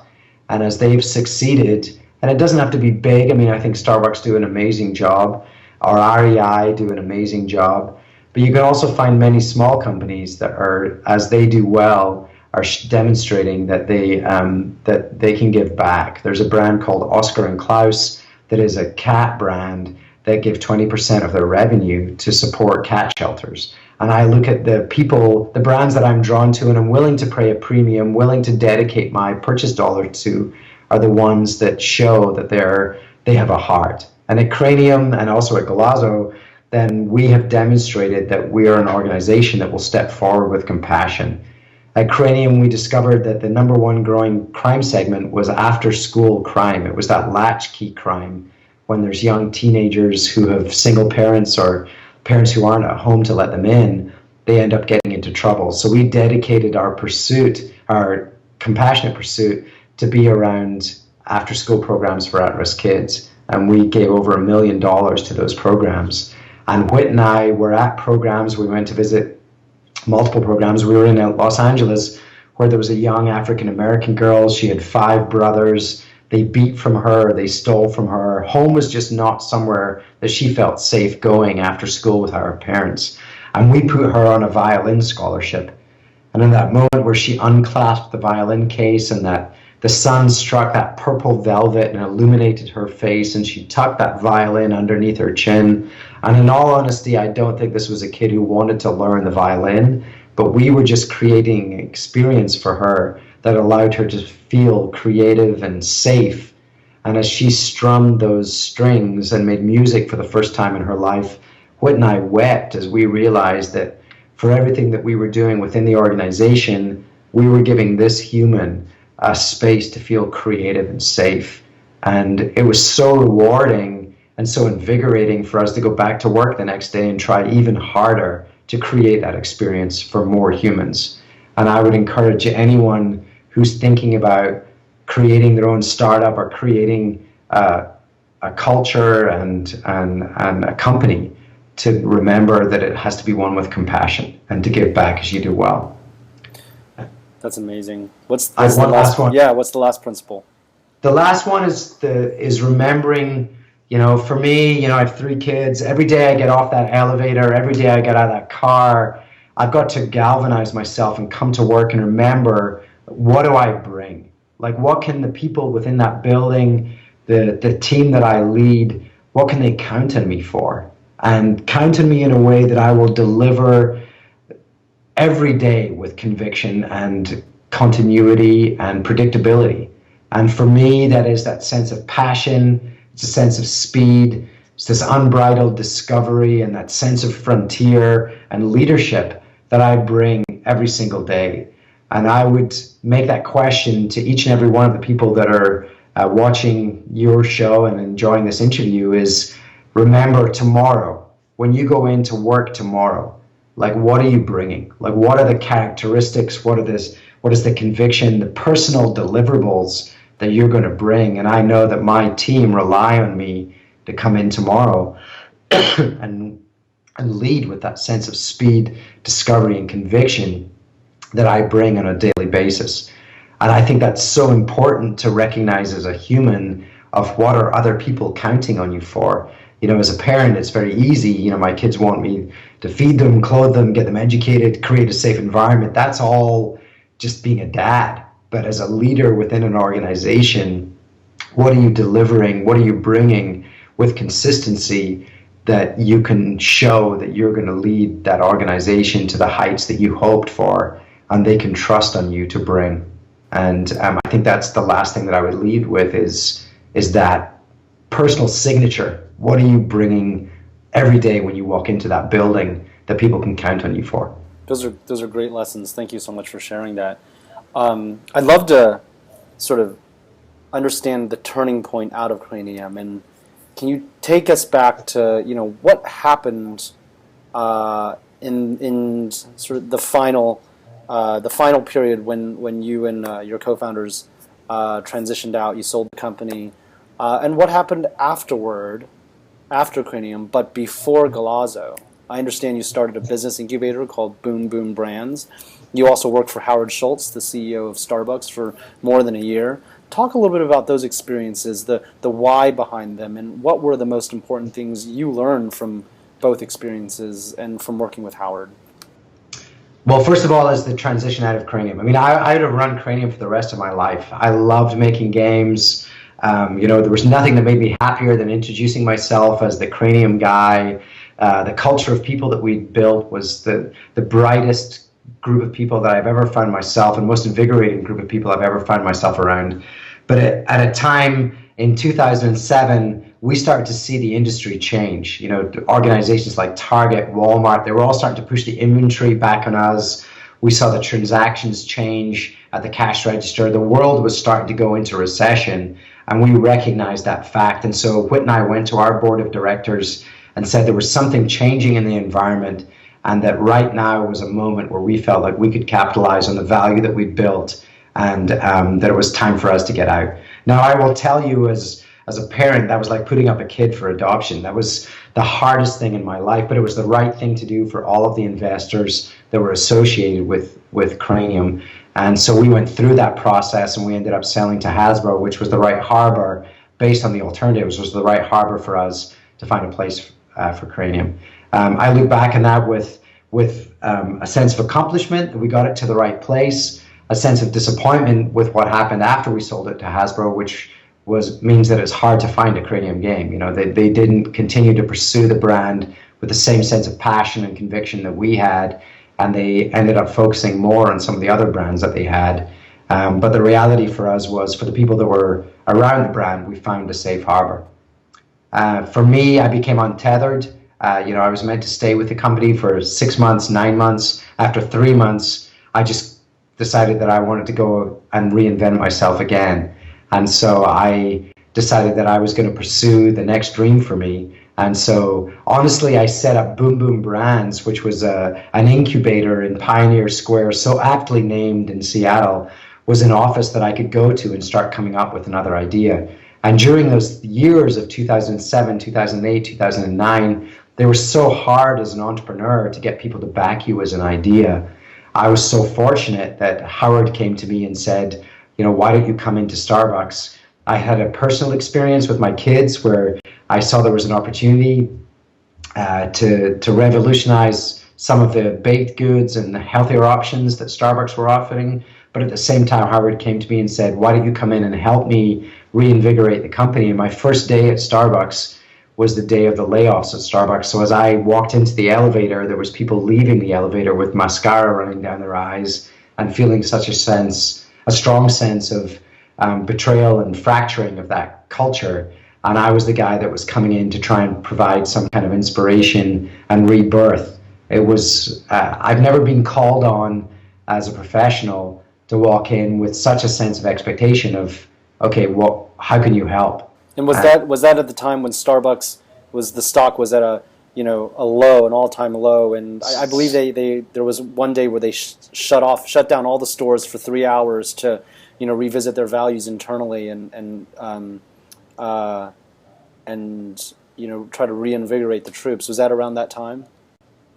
And as they've succeeded, and it doesn't have to be big. I mean, I think Starbucks do an amazing job, or REI do an amazing job. But you can also find many small companies that are, as they do well, are demonstrating that they can give back. There's a brand called Oscar and Klaus that is a cat brand that give 20% of their revenue to support cat shelters. And I look at the people, the brands that I'm drawn to, and I'm willing to pay a premium, willing to dedicate my purchase dollar to, are the ones that show that they have a heart. And at Cranium and also at Galazo, then we have demonstrated that we are an organization that will step forward with compassion. At Cranium, we discovered that the number 1 growing crime segment was after-school crime. It was that latchkey crime, when there's young teenagers who have single parents or parents who aren't at home to let them in, they end up getting into trouble. So we dedicated our pursuit, our compassionate pursuit, to be around after-school programs for at-risk kids. And we gave over $1 million to those programs. And Whit and I were at programs. We went to visit multiple programs. We were in Los Angeles, where there was a young African-American girl. She had 5 brothers. They beat from her. They stole from her. Home was just not somewhere that she felt safe going after school with her parents. And we put her on a violin scholarship. And in that moment where she unclasped the violin case and that the sun struck that purple velvet and illuminated her face, and she tucked that violin underneath her chin. And in all honesty, I don't think this was a kid who wanted to learn the violin, but we were just creating an experience for her that allowed her to feel creative and safe. And as she strummed those strings and made music for the first time in her life, Whit and I wept as we realized that for everything that we were doing within the organization, we were giving this human a space to feel creative and safe. And it was so rewarding and so invigorating for us to go back to work the next day and try even harder to create that experience for more humans. And I would encourage anyone who's thinking about creating their own startup or creating a culture and a company to remember that it has to be one with compassion and to give back as you do well. That's amazing. What's I have the one last one. Yeah, what's the last principle? The last one is remembering, for me, I have 3 kids. Every day I get off that elevator, every day I get out of that car, I've got to galvanize myself and come to work and remember, what do I bring? Like, what can the people within that building, the team that I lead, what can they count on me for? And count on me in a way that I will deliver every day with conviction and continuity and predictability. And for me, that is that sense of passion, it's a sense of speed, it's this unbridled discovery and that sense of frontier and leadership that I bring every single day. And I would make that question to each and every one of the people that are watching your show and enjoying this interview is, remember tomorrow, when you go into work tomorrow, like, what are you bringing? Like, what are the characteristics? What is the conviction, the personal deliverables that you're going to bring? And I know that my team rely on me to come in tomorrow and lead with that sense of speed, discovery, and conviction that I bring on a daily basis. And I think that's so important to recognize as a human of what are other people counting on you for. As a parent, it's very easy. My kids want me to feed them, clothe them, get them educated, create a safe environment. That's all just being a dad. But as a leader within an organization, what are you delivering? What are you bringing with consistency that you can show that you're going to lead that organization to the heights that you hoped for and they can trust on you to bring? And I think that's the last thing that I would lead with is that personal signature. What are you bringing every day when you walk into that building that people can count on you for? Those are great lessons. Thank you so much for sharing that. I'd love to sort of understand the turning point out of Cranium, and can you take us back to what happened in sort of the final period when you and your co-founders transitioned out, you sold the company, and what happened after Cranium, but before Galazo. I understand you started a business incubator called Boom Boom Brands. You also worked for Howard Schultz, the CEO of Starbucks, for more than a year. Talk a little bit about those experiences, the why behind them, and what were the most important things you learned from both experiences and from working with Howard. Well, first of all, is the transition out of Cranium. I mean, I'd have run Cranium for the rest of my life. I loved making games. There was nothing that made me happier than introducing myself as the Cranium guy. The culture of people that we built was the brightest group of people that I've ever found myself, and most invigorating group of people I've ever found myself around. But at a time in 2007, we started to see the industry change. Organizations like Target, Walmart, they were all starting to push the inventory back on us. We saw the transactions change at the cash register. The world was starting to go into recession, and we recognized that fact. And so Whit and I went to our board of directors and said there was something changing in the environment, and that right now was a moment where we felt like we could capitalize on the value that we built, and that it was time for us to get out. Now, I will tell you, as a parent, that was like putting up a kid for adoption. That was the hardest thing in my life, but it was the right thing to do for all of the investors that were associated with Cranium. And so we went through that process, and we ended up selling to Hasbro, which was the right harbor, based on the alternatives, was the right harbor for us to find a place for Cranium. I look back on that with a sense of accomplishment, that we got it to the right place, a sense of disappointment with what happened after we sold it to Hasbro, which means that it's hard to find a Cranium game. They didn't continue to pursue the brand with the same sense of passion and conviction that we had, and they ended up focusing more on some of the other brands that they had. But the reality for us was, for the people that were around the brand, we found a safe harbor. For me, I became untethered. I was meant to stay with the company for 6 months, 9 months. After 3 months, I just decided that I wanted to go and reinvent myself again. And so I decided that I was going to pursue the next dream for me, And so, honestly, I set up Boom Boom Brands, which was an incubator in Pioneer Square, so aptly named in Seattle, was an office that I could go to and start coming up with another idea. And during those years of 2007, 2008, 2009, they were so hard as an entrepreneur to get people to back you as an idea. I was so fortunate that Howard came to me and said, why don't you come into Starbucks? I had a personal experience with my kids where I saw there was an opportunity to revolutionize some of the baked goods and the healthier options that Starbucks were offering. But at the same time, Howard came to me and said, why don't you come in and help me reinvigorate the company? And my first day at Starbucks was the day of the layoffs at Starbucks. So as I walked into the elevator, there was people leaving the elevator with mascara running down their eyes and feeling such a strong sense of betrayal and fracturing of that culture. And I was the guy that was coming in to try and provide some kind of inspiration and rebirth. It was, I've never been called on as a professional to walk in with such a sense of expectation of, okay, how can you help? And was that at the time when Starbucks the stock was at a low, an all-time low, and I believe there was one day where they shut down all the stores for 3 hours to revisit their values internally and try to reinvigorate the troops. Was that around that time?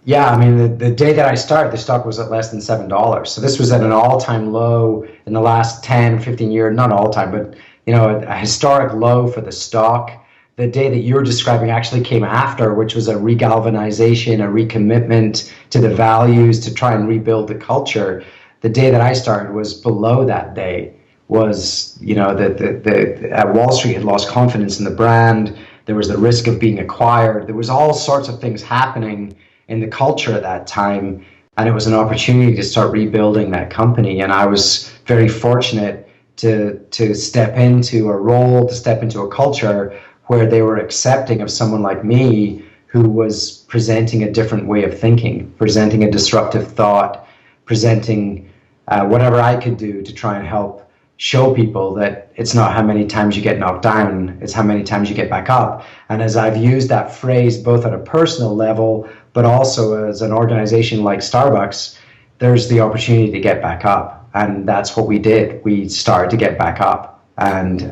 Yeah, I mean, the day that I started, the stock was at less than $7. So this was at an all-time low in the last 10, 15 years, not all-time, but a historic low for the stock. The day that you're describing actually came after, which was a regalvanization, a recommitment to the values to try and rebuild the culture. The day that I started was below that day. Was Wall Street had lost confidence in the brand. There was the risk of being acquired. There was all sorts of things happening in the culture at that time, and it was an opportunity to start rebuilding that company. And I was very fortunate to step into a role, to step into a culture where they were accepting of someone like me who was presenting a different way of thinking, presenting a disruptive thought, presenting whatever I could do to try and help show people that it's not how many times you get knocked down, it's how many times you get back up. And as I've used that phrase both at a personal level, but also as an organization like Starbucks, there's the opportunity to get back up. And that's what we did. We started to get back up. And,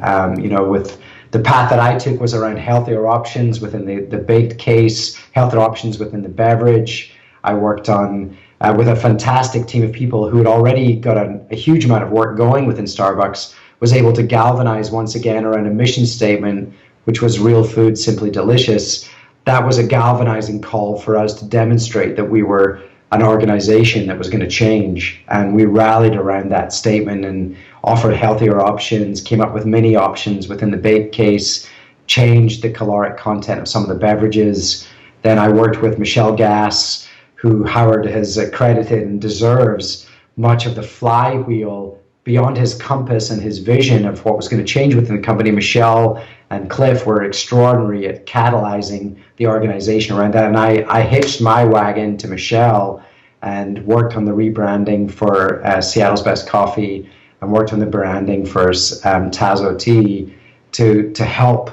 with the path that I took was around healthier options within the baked case, healthier options within the beverage. I worked on with a fantastic team of people who had already got a huge amount of work going within Starbucks, was able to galvanize once again around a mission statement, which was real food, simply delicious. That was a galvanizing call for us to demonstrate that we were an organization that was going to change. And we rallied around that statement and offered healthier options, came up with many options within the baked case, changed the caloric content of some of the beverages. Then I worked with Michelle Gass, who Howard has accredited and deserves much of the flywheel beyond his compass and his vision of what was going to change within the company. Michelle and Cliff were extraordinary at catalyzing the organization around that. And I hitched my wagon to Michelle and worked on the rebranding for Seattle's Best Coffee and worked on the branding for Tazo Tea to help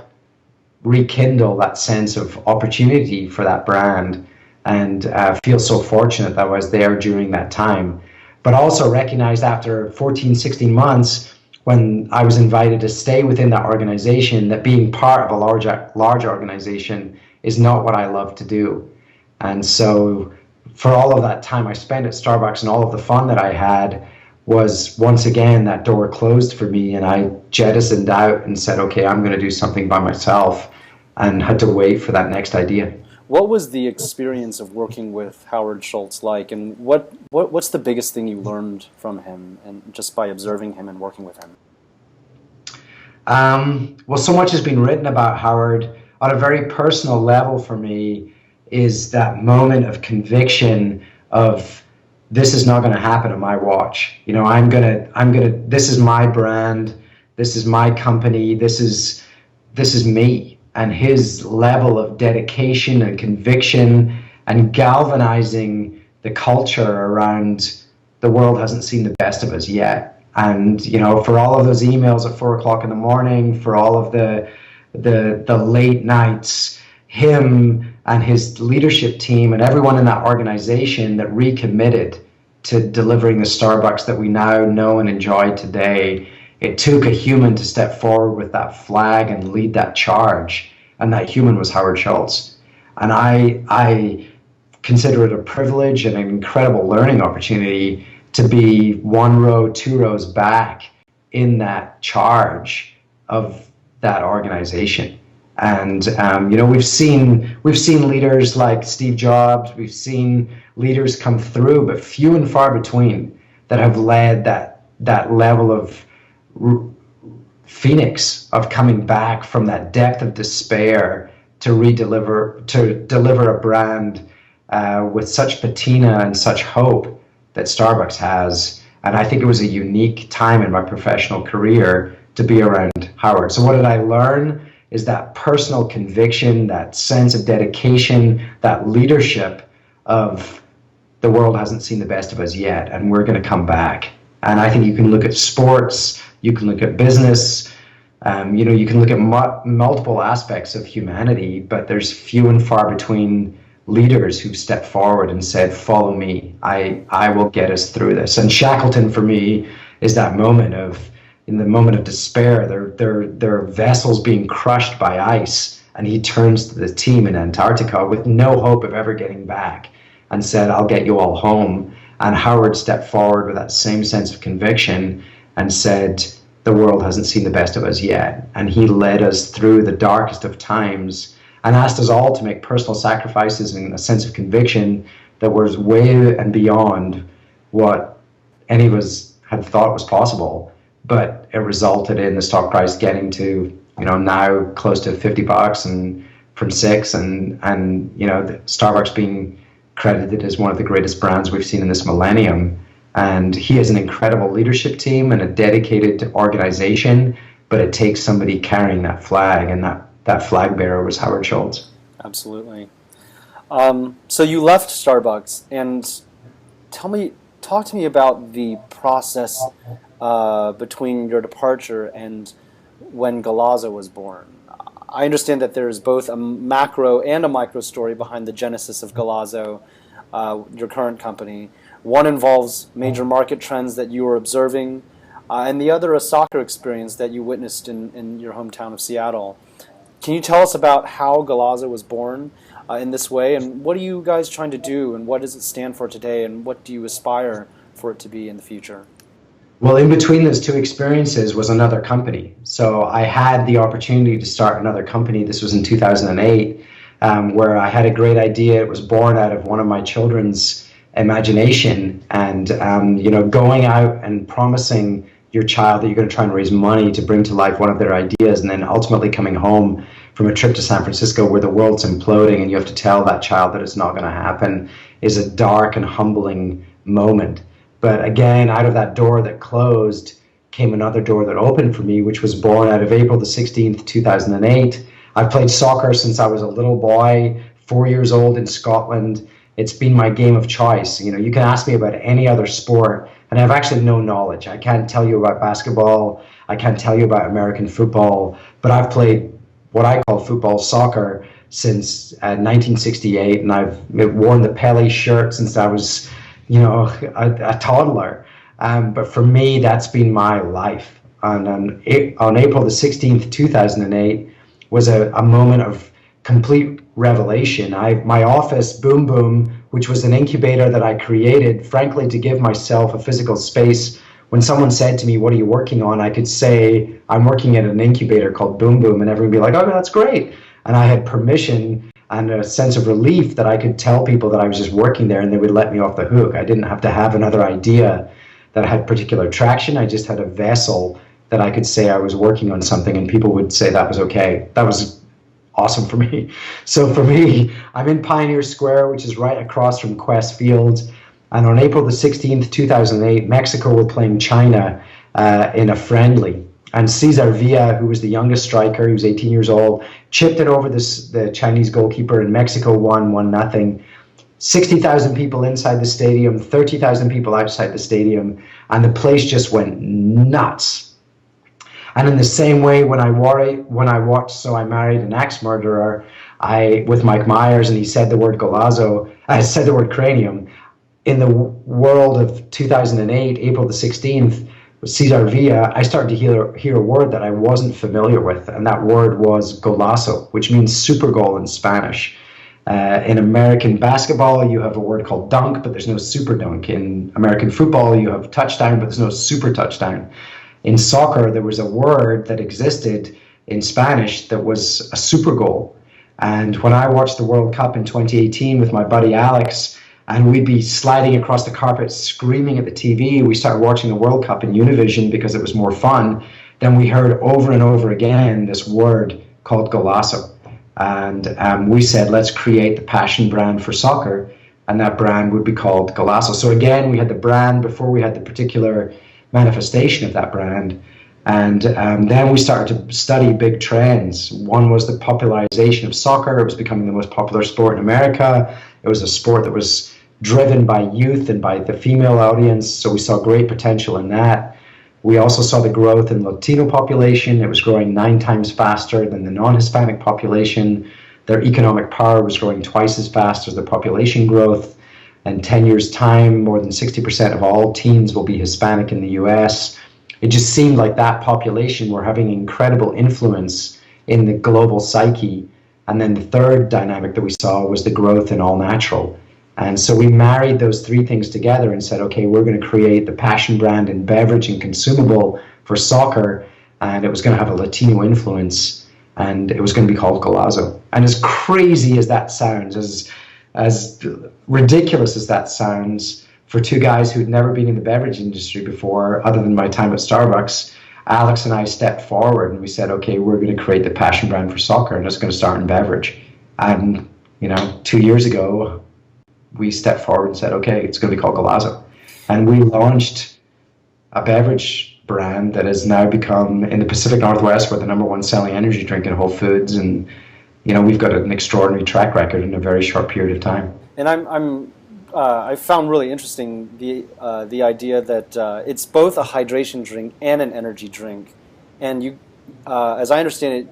rekindle that sense of opportunity for that brand. And feel so fortunate that I was there during that time. But also recognized after 14, 16 months, when I was invited to stay within that organization, that being part of a large organization is not what I love to do. And so for all of that time I spent at Starbucks and all of the fun that I had was once again that door closed for me, and I jettisoned out and said, okay, I'm going to do something by myself, and had to wait for that next idea. What was the experience of working with Howard Schultz like, and what's the biggest thing you learned from him, and just by observing him and working with him? Well, so much has been written about Howard. On a very personal level for me is that moment of conviction of this is not going to happen on my watch. This is my brand, this is my company, this is me. And his level of dedication and conviction and galvanizing the culture around the world hasn't seen the best of us yet. And, for all of those emails at 4 o'clock in the morning, for all of the late nights, him and his leadership team and everyone in that organization that recommitted to delivering the Starbucks that we now know and enjoy today. It took a human to step forward with that flag and lead that charge, and that human was Howard Schultz. And I consider it a privilege and an incredible learning opportunity to be 1 row, 2 rows back in that charge of that organization. And we've seen leaders like Steve Jobs, we've seen leaders come through, but few and far between that have led that level of phoenix of coming back from that depth of despair to deliver a brand with such patina and such hope that Starbucks has. And I think it was a unique time in my professional career to be around Howard. So what did I learn? Is that personal conviction, that sense of dedication, that leadership of the world hasn't seen the best of us yet, and we're going to come back. And I think you can look at sports, you can look at business, you can look at multiple aspects of humanity, but there's few and far between leaders who've stepped forward and said, follow me, I will get us through this. And Shackleton for me is that moment of, in the moment of despair, their vessels being crushed by ice, and he turns to the team in Antarctica with no hope of ever getting back and said, I'll get you all home. And Howard stepped forward with that same sense of conviction and said, the world hasn't seen the best of us yet. And he led us through the darkest of times and asked us all to make personal sacrifices and a sense of conviction that was way and beyond what any of us had thought was possible. But it resulted in the stock price getting to, now close to $50 and from $6, and the Starbucks being credited as one of the greatest brands we've seen in this millennium. And he has an incredible leadership team and a dedicated organization, but it takes somebody carrying that flag, and that flag bearer was Howard Schultz. Absolutely. So you left Starbucks, and talk to me about the process between your departure and when Galazo was born. I understand that there is both a macro and a micro story behind the genesis of Galazo, your current company. One involves major market trends that you were observing, and the other a soccer experience that you witnessed in your hometown of Seattle. Can you tell us about how Galazo was born in this way, and what are you guys trying to do, and what does it stand for today, and what do you aspire for it to be in the future? Well, in between those two experiences was another company. So I had the opportunity to start another company. This was in 2008, where I had a great idea. It was born out of one of my children's imagination, and going out and promising your child that you're going to try and raise money to bring to life one of their ideas, and then ultimately coming home from a trip to San Francisco where the world's imploding and you have to tell that child that it's not going to happen, is a dark and humbling moment. But again, out of that door that closed came another door that opened for me, which was born out of April the 16th, 2008. I've played soccer since I was a little boy, 4 years old in Scotland. It's been my game of choice. You can ask me about any other sport, and I have actually no knowledge. I can't tell you about basketball. I can't tell you about American football, but I've played what I call football soccer since 1968, and I've worn the Pele shirt since I was a toddler. But for me, that's been my life. And on April the 16th, 2008, was a moment of complete revelation. My office, Boom Boom, which was an incubator that I created, frankly, to give myself a physical space. When someone said to me, what are you working on? I could say, I'm working at an incubator called Boom Boom, and everyone would be like, oh, that's great. And I had permission and a sense of relief that I could tell people that I was just working there and they would let me off the hook. I didn't have to have another idea that had particular traction. I just had a vessel that I could say I was working on something and people would say that was okay. That was awesome for me. So for me, I'm in Pioneer Square, which is right across from Quest Field. And on April the 16th, 2008, Mexico were playing China in a friendly. And Cesar Villa, who was the youngest striker, he was 18 years old, chipped it over the Chinese goalkeeper, and Mexico won 1-0. 60,000 people inside the stadium, 30,000 people outside the stadium, and the place just went nuts. And in the same way, when I watched So I Married an Axe Murderer, with Mike Myers, and he said the word Galazo, I said the word Cranium. In the world of 2008, April the 16th, with Cesar Villa, I started to hear a word that I wasn't familiar with, and that word was golazo, which means super goal in Spanish. In American basketball, you have a word called dunk, but there's no super dunk. In American football, you have touchdown, but there's no super touchdown. In soccer, there was a word that existed in Spanish that was a super goal. And when I watched the World Cup in 2018 with my buddy Alex, and we'd be sliding across the carpet, screaming at the TV, we started watching the World Cup in Univision because it was more fun. Then we heard over and over again this word called golazo. And we said, let's create the passion brand for soccer, and that brand would be called Galazo. So again, we had the brand before we had the particular manifestation of that brand. And then we started to study big trends. One was the popularization of soccer. It was becoming the most popular sport in America. It was a sport that was driven by youth and by the female audience, so we saw great potential in that. We also saw the growth in Latino population. It was growing 9 times faster than the non-Hispanic population. Their economic power was growing twice as fast as the population growth. In 10 years' time, more than 60% of all teens will be Hispanic in the US. It just seemed like that population were having incredible influence in the global psyche. And then the third dynamic that we saw was the growth in all natural. And so we married those 3 things together and said, okay, we're going to create the passion brand in beverage and consumable for soccer, and it was going to have a Latino influence, and it was going to be called Galazo. And as crazy as that sounds, as ridiculous as that sounds, for 2 guys who'd never been in the beverage industry before, other than my time at Starbucks, Alex and I stepped forward and we said, okay, we're going to create the passion brand for soccer, and it's going to start in beverage. And, 2 years ago, we stepped forward and said, okay, it's going to be called Galazo. And we launched a beverage brand that has now become, in the Pacific Northwest, we're the #1 selling energy drink in Whole Foods. And, we've got an extraordinary track record in a very short period of time. And I found really interesting the idea that it's both a hydration drink and an energy drink. And you, as I understand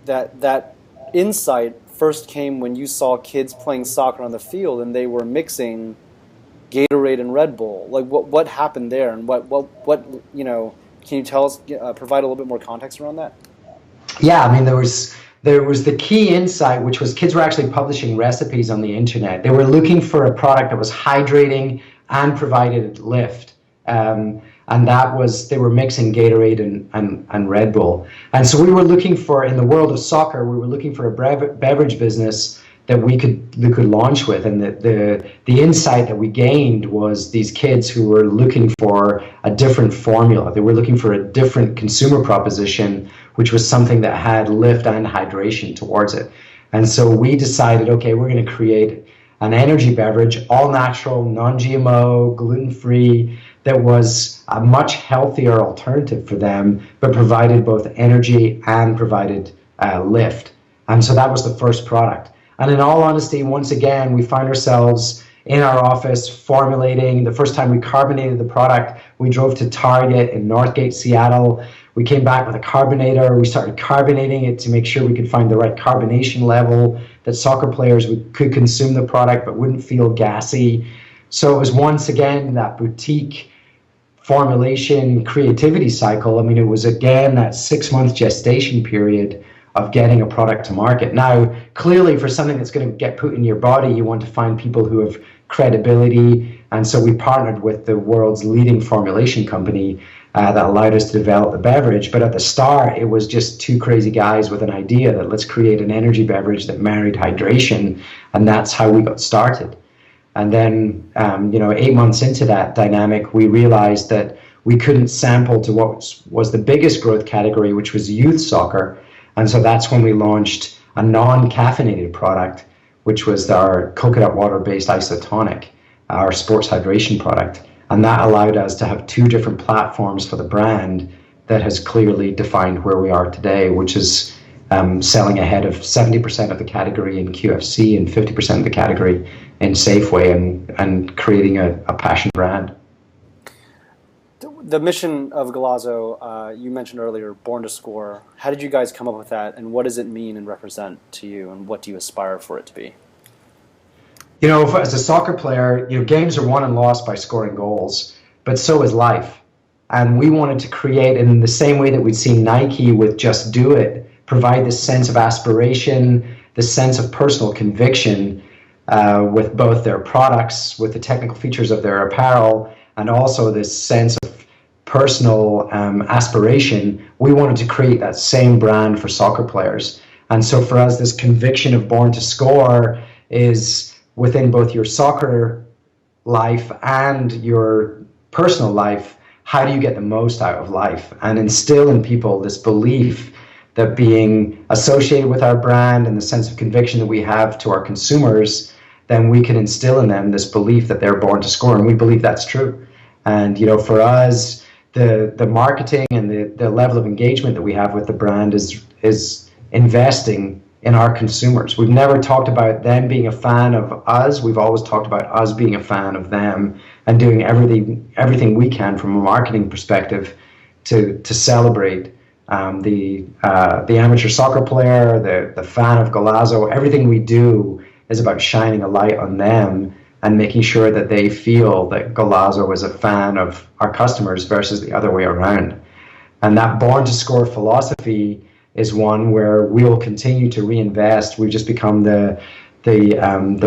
it, that insight first came when you saw kids playing soccer on the field and they were mixing Gatorade and Red Bull. Like what happened there, and what can you tell us, provide a little bit more context around that? Yeah, I mean, there was the key insight, which was kids were actually publishing recipes on the internet. They were looking for a product that was hydrating and provided lift. And that was, they were mixing Gatorade and Red Bull. And so we were looking for, in the world of soccer, we were looking for a beverage business that we could launch with. And the insight that we gained was these kids who were looking for a different formula. They were looking for a different consumer proposition, which was something that had lift and hydration towards it. And so we decided, okay, we're going to create an energy beverage, all natural, non-GMO, gluten-free, that was a much healthier alternative for them, but provided both energy and provided lift. And so that was the first product. And in all honesty, once again, we found ourselves in our office formulating. The first time we carbonated the product, we drove to Target in Northgate, Seattle. We came back with a carbonator. We started carbonating it to make sure we could find the right carbonation level that soccer players could consume the product but wouldn't feel gassy. So it was once again that boutique formulation creativity cycle. I mean, it was again that 6-month gestation period of getting a product to market. Now, clearly for something that's going to get put in your body, you want to find people who have credibility. And so we partnered with the world's leading formulation company that allowed us to develop the beverage. But at the start, it was just 2 crazy guys with an idea that let's create an energy beverage that married hydration. And that's how we got started. And then, 8 months into that dynamic, we realized that we couldn't sample to what was the biggest growth category, which was youth soccer. And so that's when we launched a non-caffeinated product, which was our coconut water-based isotonic, our sports hydration product. And that allowed us to have 2 different platforms for the brand that has clearly defined where we are today, which is selling ahead of 70% of the category in QFC and 50% of the category in Safeway, and creating a passion brand. The mission of Galazo, you mentioned earlier, Born to Score. How did you guys come up with that, and what does it mean and represent to you, and what do you aspire for it to be? As a soccer player, games are won and lost by scoring goals, but so is life. And we wanted to create, in the same way that we'd seen Nike with Just Do It, provide this sense of aspiration, this sense of personal conviction with both their products, with the technical features of their apparel, and also this sense of personal aspiration. We wanted to create that same brand for soccer players. And so for us, this conviction of Born to Score is within both your soccer life and your personal life. How do you get the most out of life? And instill in people this belief that being associated with our brand and the sense of conviction that we have to our consumers, then we can instill in them this belief that they're born to score. And we believe that's true. And, for us, the marketing and the level of engagement that we have with the brand is investing in our consumers. We've never talked about them being a fan of us. We've always talked about us being a fan of them and doing everything we can from a marketing perspective to celebrate the amateur soccer player, the fan of Galazo. Everything we do is about shining a light on them and making sure that they feel that Galazo is a fan of our customers versus the other way around. And that Born to Score philosophy is one where we'll continue to reinvest. We've just become the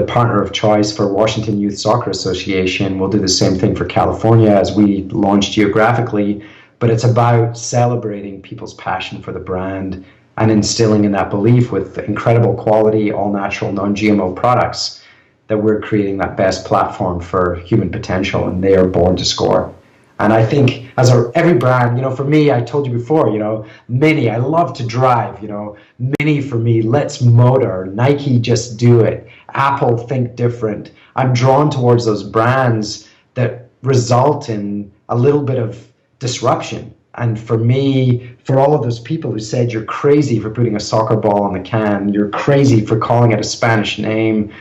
partner of choice for Washington Youth Soccer Association. We'll do the same thing for California as we launch geographically, but it's about celebrating people's passion for the brand and instilling in that belief with incredible quality, all natural, non-GMO products, that we're creating that best platform for human potential, and they are born to score. And I think every brand, for me, I told you before, Mini, I love to drive, Mini for me, Let's Motor, Nike, Just Do It, Apple, Think Different. I'm drawn towards those brands that result in a little bit of disruption. And for me, for all of those people who said you're crazy for putting a soccer ball on the can, you're crazy for calling it a Spanish name,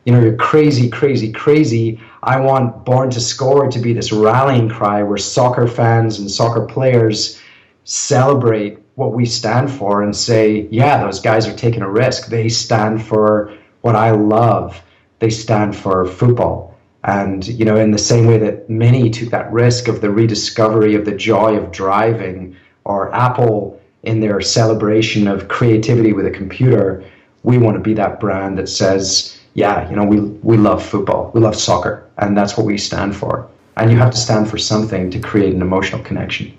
you're crazy, crazy, crazy. I want Born to Score to be this rallying cry where soccer fans and soccer players celebrate what we stand for and say, yeah, those guys are taking a risk. They stand for what I love. They stand for football. And, in the same way that many took that risk of the rediscovery of the joy of driving, or Apple in their celebration of creativity with a computer, we want to be that brand that says, yeah, we love football, we love soccer, and that's what we stand for. And you have to stand for something to create an emotional connection.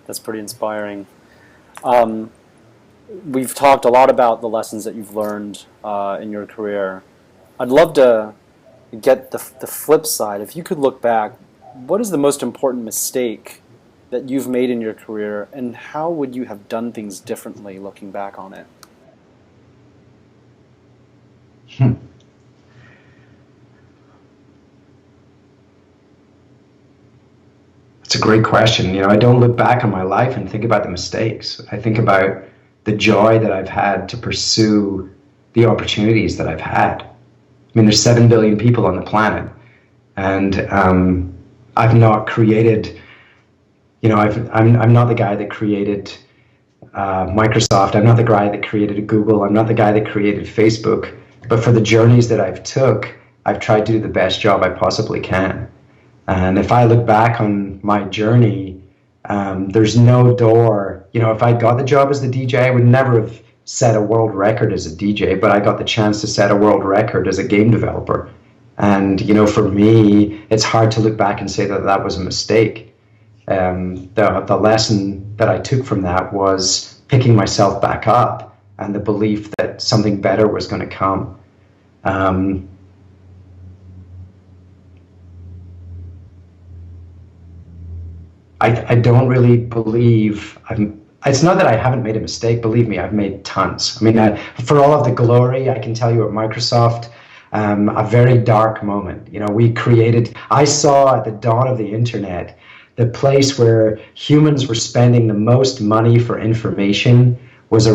That's pretty inspiring. We've talked a lot about the lessons that you've learned in your career. I'd love to get the flip side. If you could look back, what is the most important mistake that you've made in your career, and how would you have done things differently looking back on it? It's a great question. I don't look back on my life and think about the mistakes. I think about the joy that I've had to pursue the opportunities that I've had. I mean, there's 7 billion people on the planet, and I've not created, I'm not the guy that created Microsoft. I'm not the guy that created Google. I'm not the guy that created Facebook. But for the journeys that I've tried to do the best job I possibly can. And if I look back on my journey, there's no door. If I got the job as the DJ, I would never have set a world record as a DJ, but I got the chance to set a world record as a game developer. And, for me, it's hard to look back and say that that was a mistake. The lesson that I took from that was picking myself back up and the belief that something better was going to come. I don't really believe it's not that I haven't made a mistake. Believe me, I've made tons. I mean, for all of the glory, I can tell you at Microsoft, a very dark moment. I saw at the dawn of the internet, the place where humans were spending the most money for information was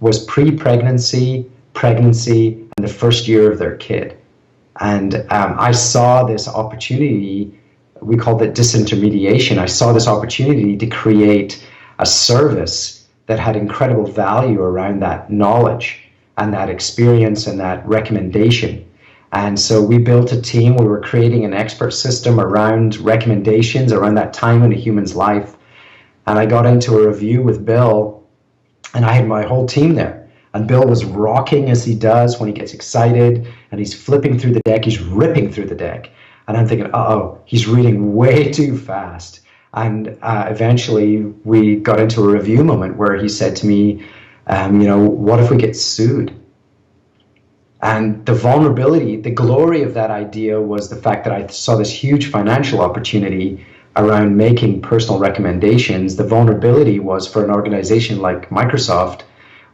was pre-pregnancy, pregnancy, and the first year of their kid. And I saw this opportunity we called it disintermediation. I saw this opportunity to create a service that had incredible value around that knowledge and that experience and that recommendation. And so we built a team. We were creating an expert system around recommendations around that time in a human's life. And I got into a review with Bill, and I had my whole team there. And Bill was rocking as he does when he gets excited, and he's flipping through the deck, he's ripping through the deck. And I'm thinking, uh-oh, he's reading way too fast. And eventually we got into a review moment where he said to me, what if we get sued? And the vulnerability, the glory of that idea was the fact that I saw this huge financial opportunity around making personal recommendations. The vulnerability was for an organization like Microsoft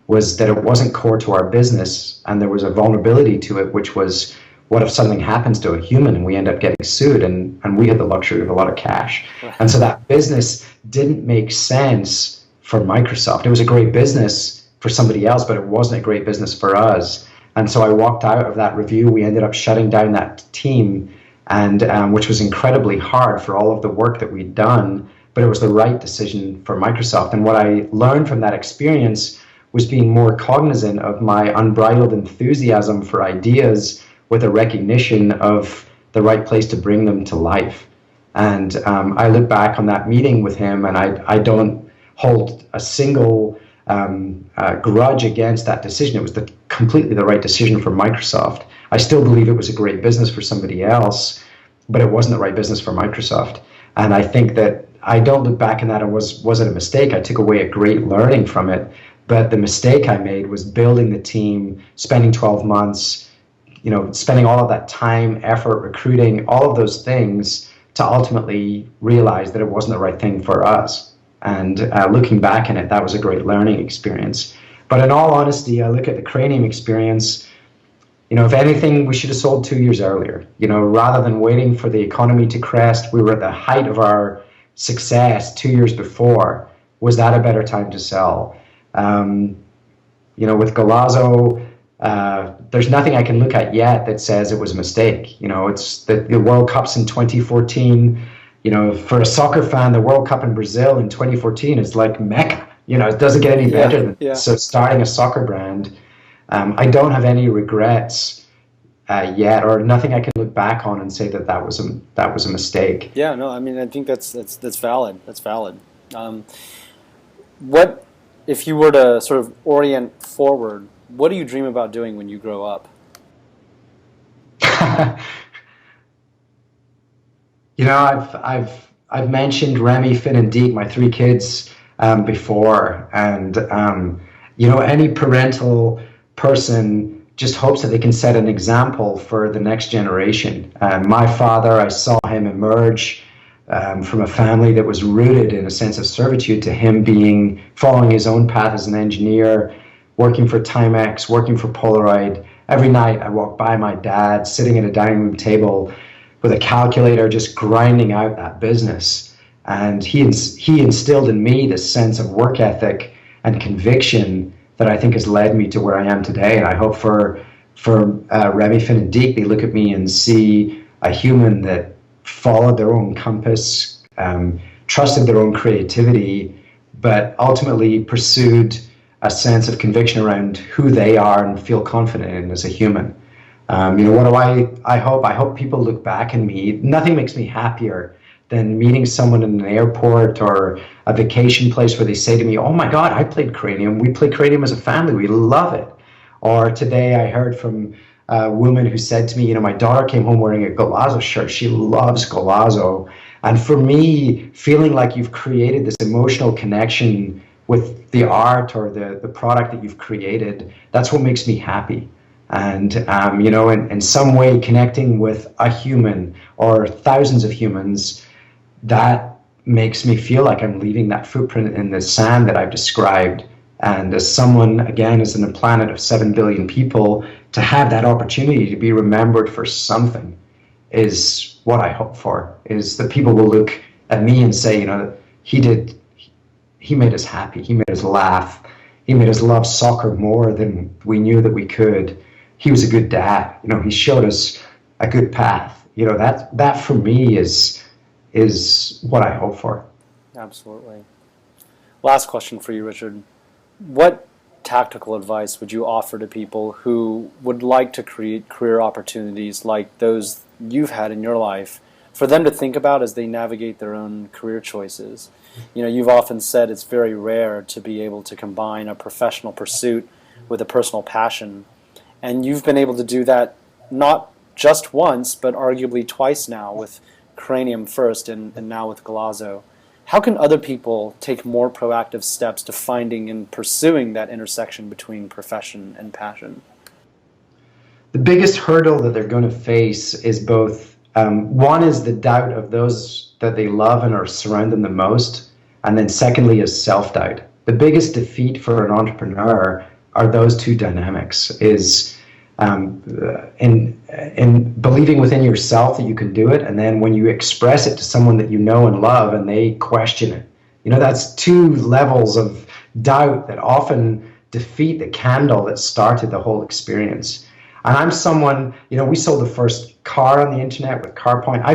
was that it wasn't core to our business, and there was a vulnerability to it, which was, what if something happens to a human and we end up getting sued, and we had the luxury of a lot of cash. And so that business didn't make sense for Microsoft. It was a great business for somebody else, but it wasn't a great business for us. And so I walked out of that review. We ended up shutting down that team, and which was incredibly hard for all of the work that we'd done, but it was the right decision for Microsoft. And what I learned from that experience was being more cognizant of my unbridled enthusiasm for ideas with a recognition of the right place to bring them to life. And I look back on that meeting with him, and I don't hold a single grudge against that decision. It was completely the right decision for Microsoft. I still believe it was a great business for somebody else, but it wasn't the right business for Microsoft. And I think that I don't look back on that and was it a mistake? I took away a great learning from it, but the mistake I made was building the team, spending 12 months, spending all of that time, effort, recruiting, all of those things to ultimately realize that it wasn't the right thing for us. And looking back on it, that was a great learning experience. But in all honesty, I look at the Cranium experience, if anything, we should have sold 2 years earlier. Rather than waiting for the economy to crest, we were at the height of our success 2 years before. Was that a better time to sell? With Galazo, there's nothing I can look at yet that says it was a mistake. It's the World Cup's in 2014. For a soccer fan, the World Cup in Brazil in 2014 is like Mecca. It doesn't get any better than that. So starting a soccer brand, I don't have any regrets yet, or nothing I can look back on and say that was a mistake. Yeah, no, I mean, I think that's valid. That's valid. What if you were to sort of orient forward? What do you dream about doing when you grow up? I've mentioned Remy, Finn, and Deke, my three kids, before, and any parental person just hopes that they can set an example for the next generation. My father, I saw him emerge from a family that was rooted in a sense of servitude, to him following his own path as an engineer, working for Timex, working for Polaroid. Every night I walked by my dad sitting at a dining room table with a calculator, just grinding out that business. And he instilled in me this sense of work ethic and conviction that I think has led me to where I am today. And I hope for Remy, Finn, and Deke, they look at me and see a human that followed their own compass, trusted their own creativity, but ultimately pursued a sense of conviction around who they are and feel confident in as a human. What do I hope? I hope people look back at me. Nothing makes me happier than meeting someone in an airport or a vacation place where they say to me, "Oh my God, I played Cranium. We play Cranium as a family. We love it." Or today I heard from a woman who said to me, my daughter came home wearing a Galazo shirt. She loves Galazo. And for me, feeling like you've created this emotional connection with the art or the product that you've created, that's what makes me happy. And, in some way connecting with a human or thousands of humans, that makes me feel like I'm leaving that footprint in the sand that I've described. And as someone, again, as in a planet of 7 billion people, to have that opportunity to be remembered for something is what I hope for, is that people will look at me and say, he made us happy, he made us laugh, he made us love soccer more than we knew that we could. He was a good dad, he showed us a good path. That for me is is what I hope for. Absolutely. Last question for you, Richard. What tactical advice would you offer to people who would like to create career opportunities like those you've had in your life for them to think about as they navigate their own career choices? You know, you've often said it's very rare to be able to combine a professional pursuit with a personal passion, and you've been able to do that not just once, but arguably twice now, with Cranium first and now with Galazo. How can other people take more proactive steps to finding and pursuing that intersection between profession and passion? The biggest hurdle that they're going to face is both, one is the doubt of those that they love and are surrounding them the most, and then secondly is self-doubt. The biggest defeat for an entrepreneur are those two dynamics, is in believing within yourself that you can do it, and then when you express it to someone that you know and love and they question it. You know, that's two levels of doubt that often defeat the candle that started the whole experience. And I'm someone, you know, we sold the first car on the internet with CarPoint.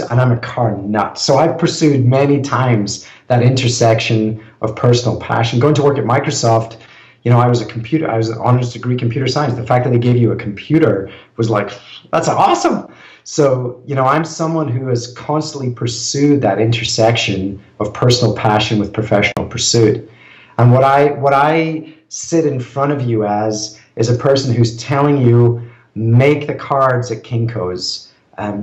And I'm a car nut, so I've pursued many times that intersection of personal passion. Going to work at Microsoft, you know, I was an honors degree computer science. The fact that they gave you a computer was like, that's awesome. So, you know, I'm someone who has constantly pursued that intersection of personal passion with professional pursuit. And what I sit in front of you as is a person who's telling you, make the cards at Kinko's,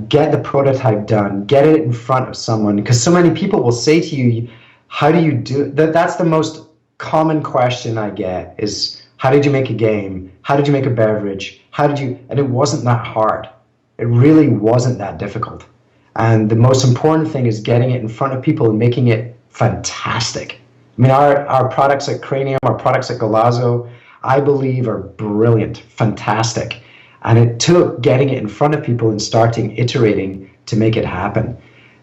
get the prototype done, get it in front of someone. Because so many people will say to you, how do you do that? That's the most common question I get is, how did you make a game? How did you make a beverage? And it wasn't that hard. It really wasn't that difficult. And the most important thing is getting it in front of people and making it fantastic. I mean, our products at Cranium, our products at Galazo, I believe are brilliant, fantastic. And it took getting it in front of people and starting iterating to make it happen.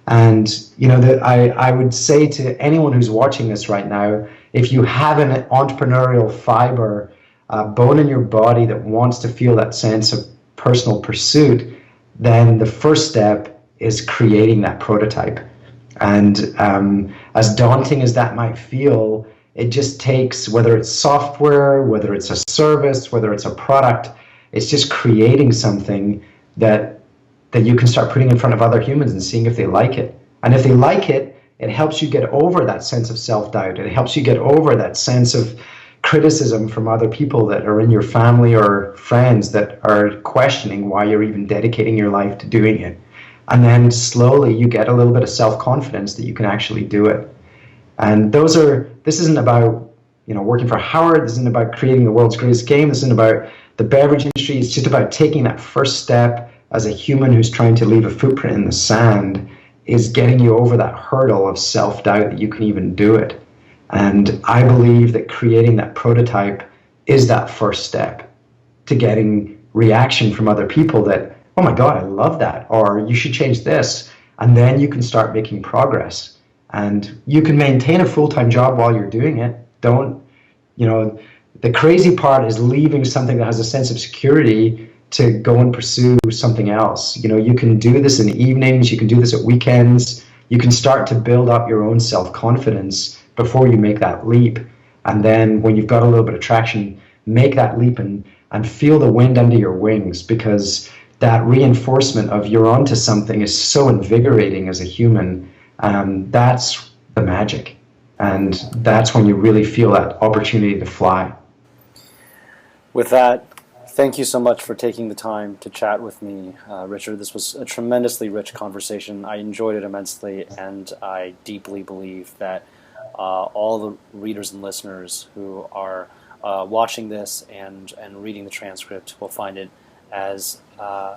And, you know, I would say to anyone who's watching this right now, if you have an entrepreneurial fiber, bone in your body that wants to feel that sense of personal pursuit, then the first step is creating that prototype. And as daunting as that might feel, it just takes, whether it's software, whether it's a service, whether it's a product, it's just creating something that you can start putting in front of other humans and seeing if they like it. And if they like it, it helps you get over that sense of self-doubt. It helps you get over that sense of criticism from other people that are in your family or friends that are questioning why you're even dedicating your life to doing it. And then slowly you get a little bit of self-confidence that you can actually do it. And this isn't about, you know, working for Howard. This isn't about creating the world's greatest game. This isn't about the beverage industry. It's just about taking that first step as a human who's trying to leave a footprint in the sand, is getting you over that hurdle of self-doubt that you can even do it. And I believe that creating that prototype is that first step to getting reaction from other people that, oh my God, I love that, or you should change this. And then you can start making progress. And you can maintain a full-time job while you're doing it. The crazy part is leaving something that has a sense of security to go and pursue something else. You know, you can do this in the evenings, you can do this at weekends, you can start to build up your own self-confidence before you make that leap. And then when you've got a little bit of traction, make that leap and feel the wind under your wings, because that reinforcement of you're onto something is so invigorating as a human. That's the magic. And that's when you really feel that opportunity to fly. With that, thank you so much for taking the time to chat with me, Richard. This was a tremendously rich conversation. I enjoyed it immensely, and I deeply believe that all the readers and listeners who are watching this and reading the transcript will find it as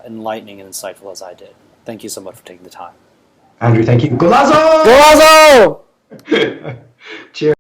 enlightening and insightful as I did. Thank you so much for taking the time. Andrew, thank you. Galazo! Galazo! Cheers.